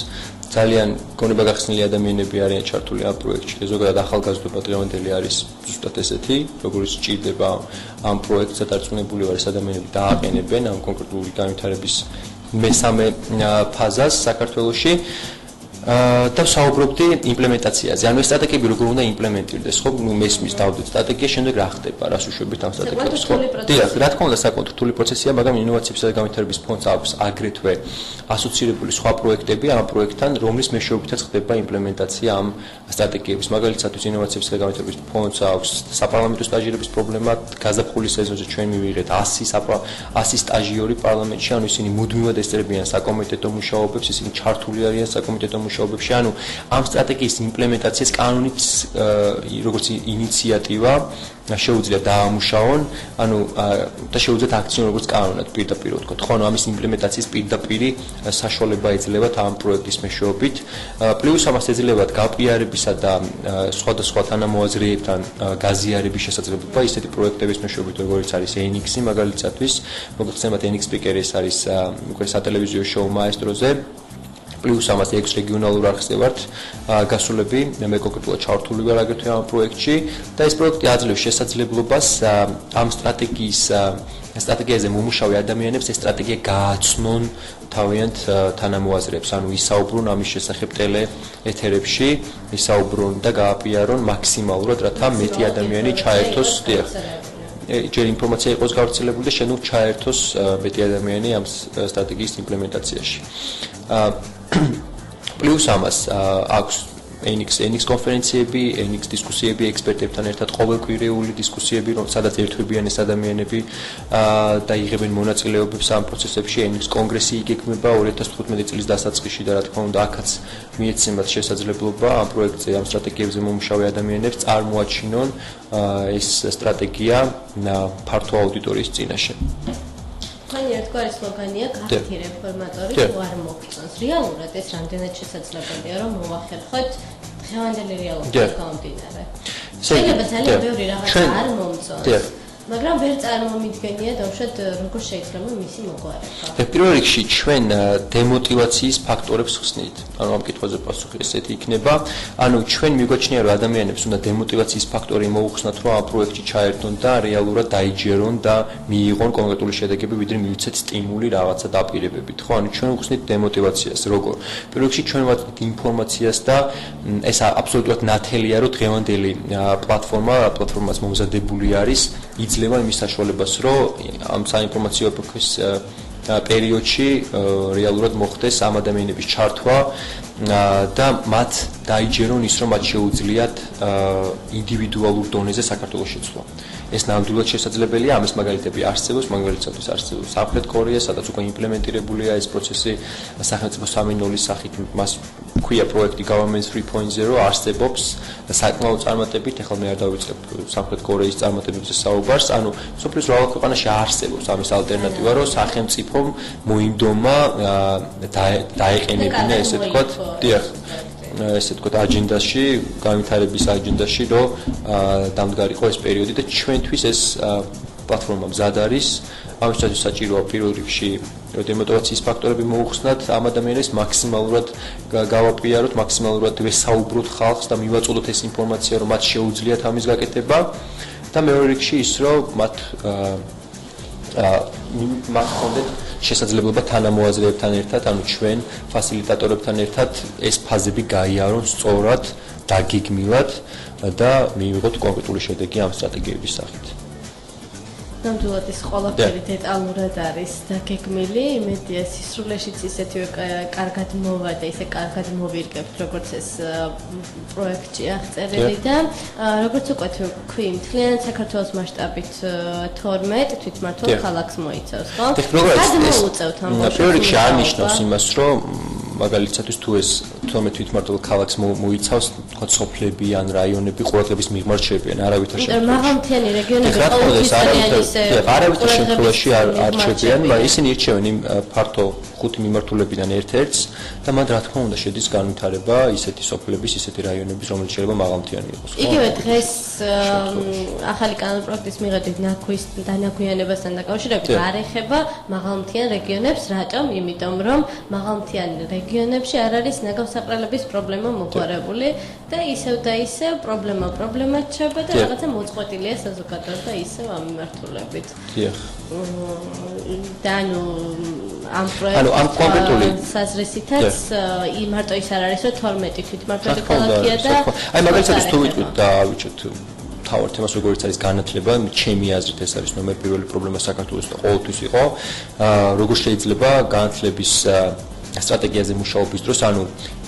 ძალიან გონება გახსნილი ადამიანები არიან ჩართული ამ პროექტში და ზოგადად ახალგაზრდობა დღევანდელი არის ზუსტად ესეთი, როგორც სჭირდება ამ პროექტზე დარწმუნებული ვარ, ეს ადამიანები დააყენებენ ამ კონკრეტული განვითარების მესამე ფაზას საქართველოში. და საუბრობდი იმპლემენტაციაზე. ანუ ეს სტრატეგიები როგორ უნდა იმპლემენტირდეს, ხო? ნუ მესმის დავდეთ სტრატეგია, შემდეგ რა ხდება, რას უშვებით ამ სტრატეგიებს, ხო? დიახ, რა თქმა უნდა, საკმაოდ რთული პროცესია, მაგრამ ინოვაციებისა და განვითარების ფონდს აქვს აგრეთვე ასოცირებული სხვა პროექტები ამ პროექტთან, რომლის მეშვეობითაც ხდება იმპლემენტაცია ამ სტრატეგიების. მაგალითად, ინოვაციებისა და განვითარების ფონდს აქვს საპარლამენტო სტაჟირების პრობლემა, გაზაფხულის სეზონზე ჩვენ მივიღეთ 100 სტაჟიორი პარლამენტში, ანუ ისინი მუდმივად ესწრებიან საკომიტეტო მუშაობებს, ისინი ჩართული არიან საკომიტეტო მუშაობებში, ანუ ამ სტრატეგიის იმპლემენტაციას კანონით როგორც ინიციატივა შეუძლია დაამუშავონ, ანუ და შეუძლიათ აქციონ როგორც კანონად პირდაპირ ვთქვათ, ხო, ანუ ამის იმპლემენტაციის პირდაპირი საშუალება ეძლევათ ამ პროექტის მეშვეობით. პლუს ამას ეძლებათ გაპიარებისა და სხვადასხვა თანამოაზრეებთან გაზიარების შესაძლებლობა ისეთი პროექტების მეშვეობით, როგორც არის ENIX-ი, მაგალითადvis, მოგეხსენებათ ENIX სპიკერი ეს არის უკვე სატელევიზიო შოუ მაესტროზე. პლუს ამას 6 რეგიონალურ არხზე ვართ გასულები, მე კონკრეტულად ჩართული ვარ აგრეთვე ამ პროექტში და ეს პროექტი აძლევს შესაძლებლობას ამ სტრატეგიაზე მომუშავე ადამიანებს ეს სტრატეგია გააცნონ თავიანთ თანამოაზრეებს, ანუ ისაუბრონ ამის შესახებ ტელეეთერებში, ისაუბრონ და გააპიარონ მაქსიმალურად, რათა მეტი ადამიანი ჩაერთოს, დიახ. ჯერ ინფორმაცია იყოს გავრცელებული და შემდგომ ჩაერთოს მეტი ადამიანი ამ სტრატეგიის იმპლემენტაციაში. პლუს ამას აქვს ENIX კონფერენციები, ENIX დისკუსიები ექსპერტებთან ერთად, ყოველკვირეული დისკუსიები, სადაც ერთვებიან ეს ადამიანები და იღებენ მონაწილეობებს ამ პროცესებში. ENIX კონგრესი იგეგმება 2015 წლის დასაწყისში და რა თქმა უნდა აქაც მიეცემათ შესაძლებლობა ამ პროექტზე, ამ სტრატეგიებზე მომუშავე ადამიანებს წარმოაჩინონ ეს სტრატეგია ფართო აუდიტორიის წინაშე. თქვენი ერთგვარი სლოგანია გახეთი რეფორმატორი თუ არ მოგწონს. რეალურად ეს რამდენად შესაძლებელია რომ მოახერხოთ დღევანდელი რეალობიდან გამომდინარე. შეიძლება ძალიან ბევრი რაღაცა არ მომწონს. მაგრამ ვერ წარმომიდგენია დავშად როგორ შეიძლება მისი მოგვარება. პირველ რიგში ჩვენ დემოტივაციის ფაქტორებს ხსნით. ანუ ამ კითხვაზე პასუხი ესეთი იქნება. ანუ ჩვენ მიგვაჩნია რომ ადამიანებს უნდა დემოტივაციის ფაქტორი მოუხსნათ რომ ამ პროექტში ჩაერთონ და რეალურად დაიჯერონ და მიიღონ კონკრეტული შედეგები, ვიდრე მივიცეთ სტიმული რაღაცა დაპირებებით. ხო, ანუ ჩვენ ვხსნით დემოტივაციას. როგორ? პირველ რიგში ჩვენ ვაწვდით ინფორმაციას და ეს აბსოლუტურად ნათელია რომ დღევანდელი პლატფორმას მომზადებული არის იძლევა იმის საშუალებას, რომ ამ საინფორმაციო ეპოქის პერიოდში რეალურად მოხდეს ამ ადამიანების ჩართვა და მათ დაიჯერონ ის, რომ მათ შეუძლიათ ინდივიდუალურ დონეზე საქართველოს შეცვლა. ეს ნამდვილად შესაძლებელია, ამის მაგალითები არსებობს, მაგალითად არსებობს სამხრეთ კორეა, სადაც უკვე იმპლემენტირებულია ეს პროცესი სახელმწიფო 3.0-ის სახით, მას ქვია პროექტი Government 3.0 არსებობს და საკმაოდ წარმატებით, ეხლა მე არ დავიწყებ სამხრეთ კორეის წარმატებებზე საუბარს, ანუ სოფლის რავალ ქვეყანაში არსებობს ამის ალტერნატივა, რომ სახელმწიფომ მოინდომა დაეყენებინა ესე ვთქვათ, დიახ, ესე ვთქვათ აჯენდაში, განვითარების აჯენდაში, რომ დამდგარიყო ეს პერიოდი და ჩვენთვის ეს პლატფორმა მზად არის, ამისთვის საჭიროა პირველ რიგში დემოტივაციის ფაქტორები მოუხსნათ ამ ადამიანებს მაქსიმალურად გავაპიაროთ, მაქსიმალურად ვესაუბროთ ხალხს და მივაწოდოთ ეს ინფორმაცია, რომ მათ შეუძლიათ ამის გაკეთება და მეორე რიგში ის, რომ მათ ჰქონდეთ შესაძლებლობა თანამოაზრეებთან ერთად, ანუ ჩვენ ფასილიტატორებთან ერთად ეს ფაზები გაიარონ სწორად, დაგეგმილად და მიიღოთ კონკრეტული შედეგი ამ სტრატეგიების სახით. ნამდვილად ის ყველაფერი დეტალურად არის დაგეგმილი, იმედია სისრულეშიც ისეთივე კარგად მოვა და ისე კარგად მოვირგებთ, როგორც ეს პროექტი აღწერილი და როგორც უკვე თქვი, მთლიანად საქართველოს მასშტაბით 12 თვითმმართველ ქალაქს მოიცავს, ხო? სად მოუწევთ ამ პროექტში არნიშნავს იმას, რომ მაგალითად თუ ეს 12 თვითმმართველ ქალაქს მოიცავს, თქვა სოფლები ან რაიონები ყურადღების მიღმა რჩებიან, არავითარ შემთხვევაში. მაღალმთიანი რეგიონები ყოველთვის არავითარ შემთხვევაში არ რჩებიან, მაგრამ ისინი ირჩევენ იმ ფართო 5 მიმართულებიდან ერთ-ერთს და მათ რა თქმა უნდა შედის განვითარება ისეთი სოფლების, ისეთი რაიონების, რომელიც შეიძლება მაღალმთიანი იყოს. იგივე დღეს ახალი კანონპროექტის მიღებით ნაქვის დანაგვიანებასთან დაკავშირებით არ ეხება მაღალმთიან რეგიონებს, რატომ? იმიტომ რომ მაღალმთიან რეგიონებში არ არის ნაგავსაყრელების პრობლემა მოგვარებული და ისევ და ისევ პრობლემა რჩება და რაღაცა მოწყვეტილია საზოგადოება და ისევ ამ მიმართულებით. დიახ. და ამ პროექტის საზრისითაც მარტო ის არ არის რომ 12 თვითმმართველი ქალაქია და აი მაგალითად თუ ვიტყვით და ავიჩეთ თავარ თემას როგორც არის განათლება, ჩემი აზრით ეს არის ნომერ პირველი პრობლემა საქართველოს და ყოველთვის იყო, როგორ შეიძლება განათლების სტრატეგიაზე მუშაობის დროს, ანუ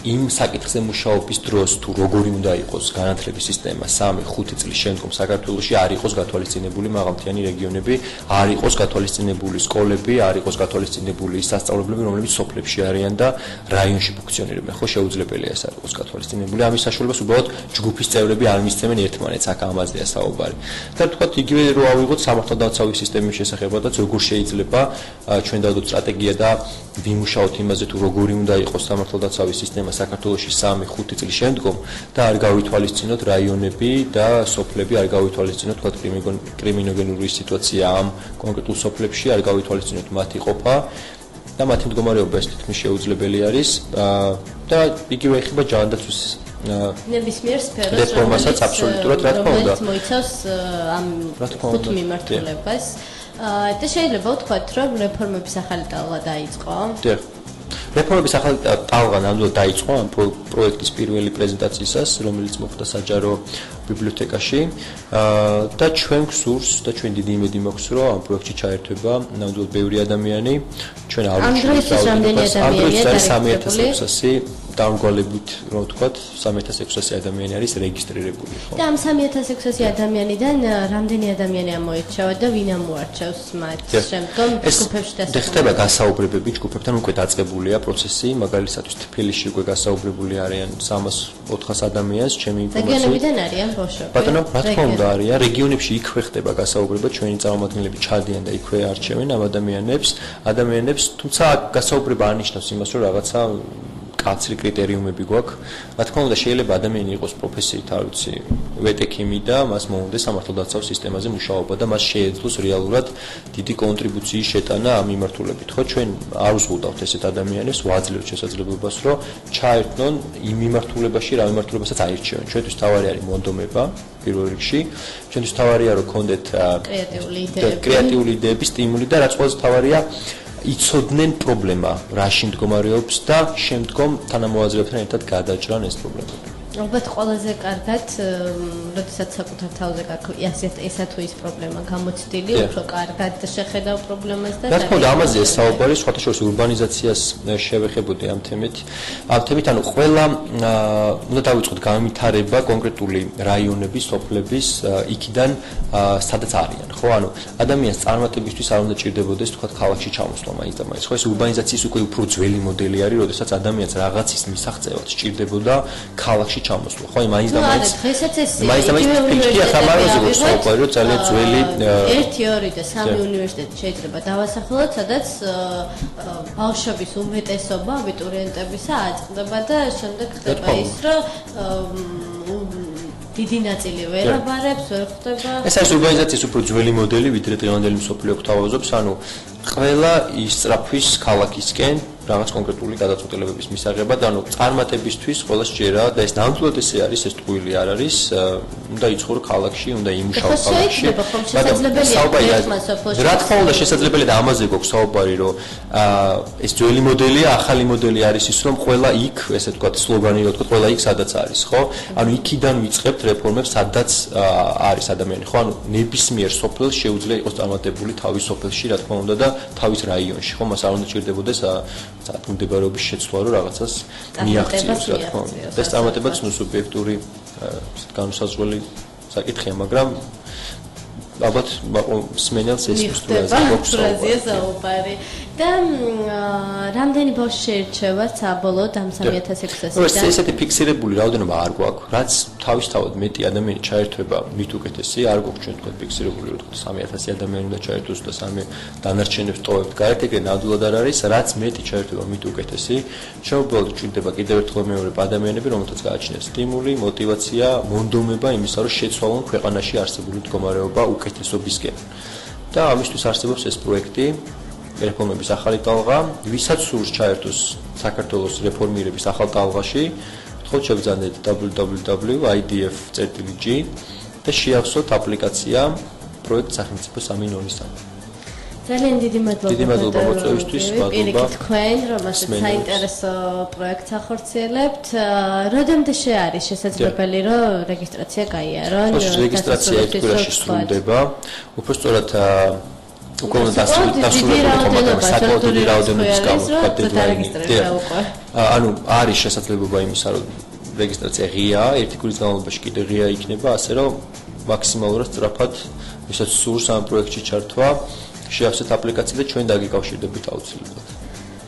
იმ საკითხზე მუშაობის დროს თუ როგორი უნდა იყოს განათლების სისტემა 3-5 წლის შემდგომ საქართველოში არ იყოს გათვალისწინებული მაღალმთიანი რეგიონები, არ იყოს გათვალისწინებული სკოლები, არ იყოს გათვალისწინებული სასწავლებლები, რომლებიც სოფლებში არიან და რაიონში ფუნქციონირებენ. ხო შეუძლებელია ეს არ იყოს გათვალისწინებული. ამის საშუალებას უბრალოდ ჯგუფის წევრები არ მისცემენ ერთმანეთს, აქ ამაზეა საუბარი. და თქვათ იგივე რო ავიღოთ სამართალდამცავი სისტემის შესახებადაც, როგორ შეიძლება ჩვენ დავდოთ სტრატეგია და ვიმუშაოთ იმაზე თუ როგორი უნდა იყოს სამართალდამცავი სისტემა საქართველოში 3-5 წლის შემდგომ და არ გავითვალისწინოთ რაიონები და სოფლები, არ გავითვალისწინოთ თქვათ კრიმინოგენური სიტუაცია ამ კონკრეტულ სოფლებში, არ გავითვალისწინოთ მათი ყოფა და მათი მდგომარეობა ეს თითქმის შეუძლებელი არის და იგივე ეხება ჯანდაცვის ნებისმიერ სფეროს რეფორმასაც აბსოლუტურად რა თქმა უნდა მოიცავს ამ 5 მიმართულებას და შეიძლება ვთქვათ რომ რეფორმების ახალი ტალღა დაიწყო. დიახ. რეფორმების ახალი ტალღა ნამდვილად დაიწყო ამ პროექტის პირველი პრეზენტაციისას, რომელიც მოხდა საჯარო ბიბლიოთეკაში და ჩვენ გსურს და ჩვენ დიდი იმედი მაქვს, რომ ამ პროექტში ჩაერთვება ნამდვილად ბევრი ადამიანი. ჩვენ არ ვუჩვენებთ რამდენი 3600 დამრგვალებით, რომ ვთქვათ, 3600 ადამიანი არის რეგისტრირებული. და ამ 3600 ადამიანიდან რამდენი ადამიანი ამოირჩევა და ვინ ამოარჩევს მათ შემდგომ ჯგუფებში დასაქმებად? ხდება გასაუბრებები ჯგუფებთან, უკვე დაწყებულია პროცესი, მაგალითად თბილისში უკვე გასაუბრებული არიან 300-400 ადამიანს, ჩემი ინფორმაციით. რეგიონებიდან არიან ბავშვები? ბატონო, რა თქმა უნდა არიან, რეგიონებში იქვე ხდება გასაუბრება, ჩვენი წარმომადგენლები ჩადიან და იქვე არჩევენ ამ ადამიანებს, თუმცა გასაუბრება არ ნიშნავს იმას, რომ რაღაცა კაცრი კრიტერიუმები გვაქვს. რა თქმა უნდა, შეიძლება ადამიანი იყოს პროფესიით, არ ვიცი, ვეტექიმი და მას მოუნდეს სამართალდამცავ სისტემაზე მუშაობა და მას შეეძლოს რეალურად დიდი კონტრიბუციის შეტანა ამ მიმართულებით. ხო, ჩვენ არ ვზღუდავთ ესეთ ადამიანებს, ვაძლევთ შესაძლებლობას, რომ ჩაერთონ იმ მიმართულებაში, რა მიმართულებასაც აირჩევენ. ჩვენთვის თავარი არის მონდომება პირველ რიგში. ჩვენთვის თავარია, რომ გქონდეთ კრეატიული იდეები, სტიმული და რაც ყველაზე თავარია იცოდნენ პრობლემა, რაში მდგომარეობს და შემდგომ თანამოაზრეებთან ერთად გადაჭრან ეს პრობლემები. ალბათ ყველაზე კარგად, როდესაც საკუთარ თავზე გაქვიაზეთ ესა თუ ის პრობლემა გამოცდილი, უფრო კარგად შეხედავ პრობლემას და რა თქმა უნდა, ამაზეა საუბარი, სხვათა შორის ურბანიზაციას შევეხებოდი ამ თემით. ამ თემით, ანუ ყველა უნდა დავიწყოთ განვითარება კონკრეტული რაიონების, სოფლების იქიდან სადაც არიან, ხო? ანუ ადამიანს წარმატებისთვის არ უნდა ჭირდებოდეს თქვა ქალაქში ჩამოსვლა მაინც და მაინც. ხო, ეს ურბანიზაციის უკვე უფრო ძველი მოდელი არის, როდესაც ადამიანს რაღაცის მისაღწევად ჭირდებოდა ქალაქში ჩამოსვლა. ხო, მაინც და მაინც. მაინც და მაინც ფიქრია ხამარაზე რო საუბარი, რომ ძალიან ძველი 1, 2 და 3 უნივერსიტეტი შეიძლება დავასახელოთ, სადაც ბავშვების უმეტესობა აბიტურიენტებისა აწყდება და შემდეგ ხდება ის, რომ დიდი ნაწილი ვერ აბარებს, ვერ ხვდება. ეს არის ურბანიზაციის უფრო ძველი მოდელი, ვიდრე დღევანდელი მსოფლიო გვთავაზობს, ანუ ყველა ისწრაფვის ქალაქისკენ რაღაც კონკრეტული გადაწყვეტილებების მისაღებად, ანუ წარმატებისთვის ყველა სჯერა და ეს ნამდვილად ესე არის, ეს ტყუილი არ არის, უნდა იცხოვრო ქალაქში, უნდა იმუშაო ქალაქში. რა თქმა უნდა, შესაძლებელია და ამაზე გვაქვს საუბარი, რომ ეს ძველი მოდელია, ახალი მოდელი არის ის, რომ ყველა იქ, ესე ვთქვათ, სლოგანი რა ვთქვათ, ყველა იქ სადაც არის, ხო? ანუ იქიდან ვიწყებთ რეფორმებს, სადაც არის ადამიანი, ხო? ანუ ნებისმიერ სოფელს შეუძლია იყოს წარმატებული თავის სოფელში, რა თქმა უნდა და თავის რაიონში, ხო? მას არ უნდა ჭირდებოდეს წარმატებების შეცვლა, რომ რაღაცას მიაღწიოს, რა თქმა უნდა. ეს წარმატებაც ნუ სუბიექტური განსაზღვრელი საკითხია, მაგრამ ალბათ მსმენელს ეს ფრაზია საუბარი და რამდენი ბავშვი შეირჩევა საბოლოოდ ამ 3600-დან? ესეთი ფიქსირებული რაოდენობა არ გვაქვს, რაც თავისთავად მეტი ადამიანი ჩაერთვება, მით უკეთესი, არ გვაქვს ჩვენ თქვენ ფიქსირებული, რომ 3000 ადამიანი უნდა ჩაერთვოს და 3 დანარჩენებს ტოვებთ გარეთ, ეგრე ნამდვილად არ არის, რაც მეტი ჩაერთვება, მით უკეთესი. შეუბრალოდ ჭირდება კიდევ ერთხელ მეორე ადამიანები, რომელთაც გააჩნიათ სტიმული, мотиваცია, მონდომება იმისა, რომ შეცვალონ ქვეყანაში არსებული მდგომარეობა უკეთესობისკენ. და ამისთვის არსებობს ეს პროექტი რეფორმების ახალი ტალღა, ვისაც სურს ჩაერთოს საქართველოს რეფორმირების ახალ ტალღაში, გთხოვთ შევძანეთ www.idf.gr და შეავსოთ აპლიკაცია პროექტ სახელმწიფო 303. ძალიან დიდი მადლობა. დიდი მადლობა მოწვევისთვის, მადლობა. თქვენ, რომ ასეთ საინტერესო პროექტს ახორციელებთ. როდემდე არის შესაძლებელი, რომ რეგისტრაცია გაიარონ? რეგისტრაცია ერთ კვირაში სრულდება. უფრო სწორად უკვე დასრულებული საკუთარი დიდი რაოდენობის გამო დედლაინი. ანუ არის შესაძლებლობა იმისა, რომ რეგისტრაცია ღიაა, ერთი კვირის განმავლობაში კიდე ღია იქნება, ასე რომ მაქსიმალურად სწრაფად ვისაც სურს ამ პროექტში ჩართვა, შეავსეთ აპლიკაცია და ჩვენ დაგიკავშირდებით აუცილებლად.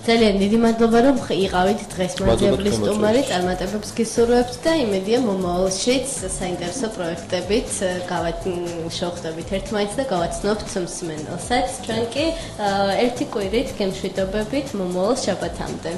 ძალიან დიდი მადლობა, რომ იყავით დღეს მაძიებლის სტუმარი, წარმატებებს გისურვებთ და იმედია მომავალშიც საინტერესო პროექტებით შევხვდებით ერთმანეთს და გავაცნობთ მსმენელსაც. ჩვენ კი ერთი კვირით გემშვიდობებით მომავალ შაბათამდე.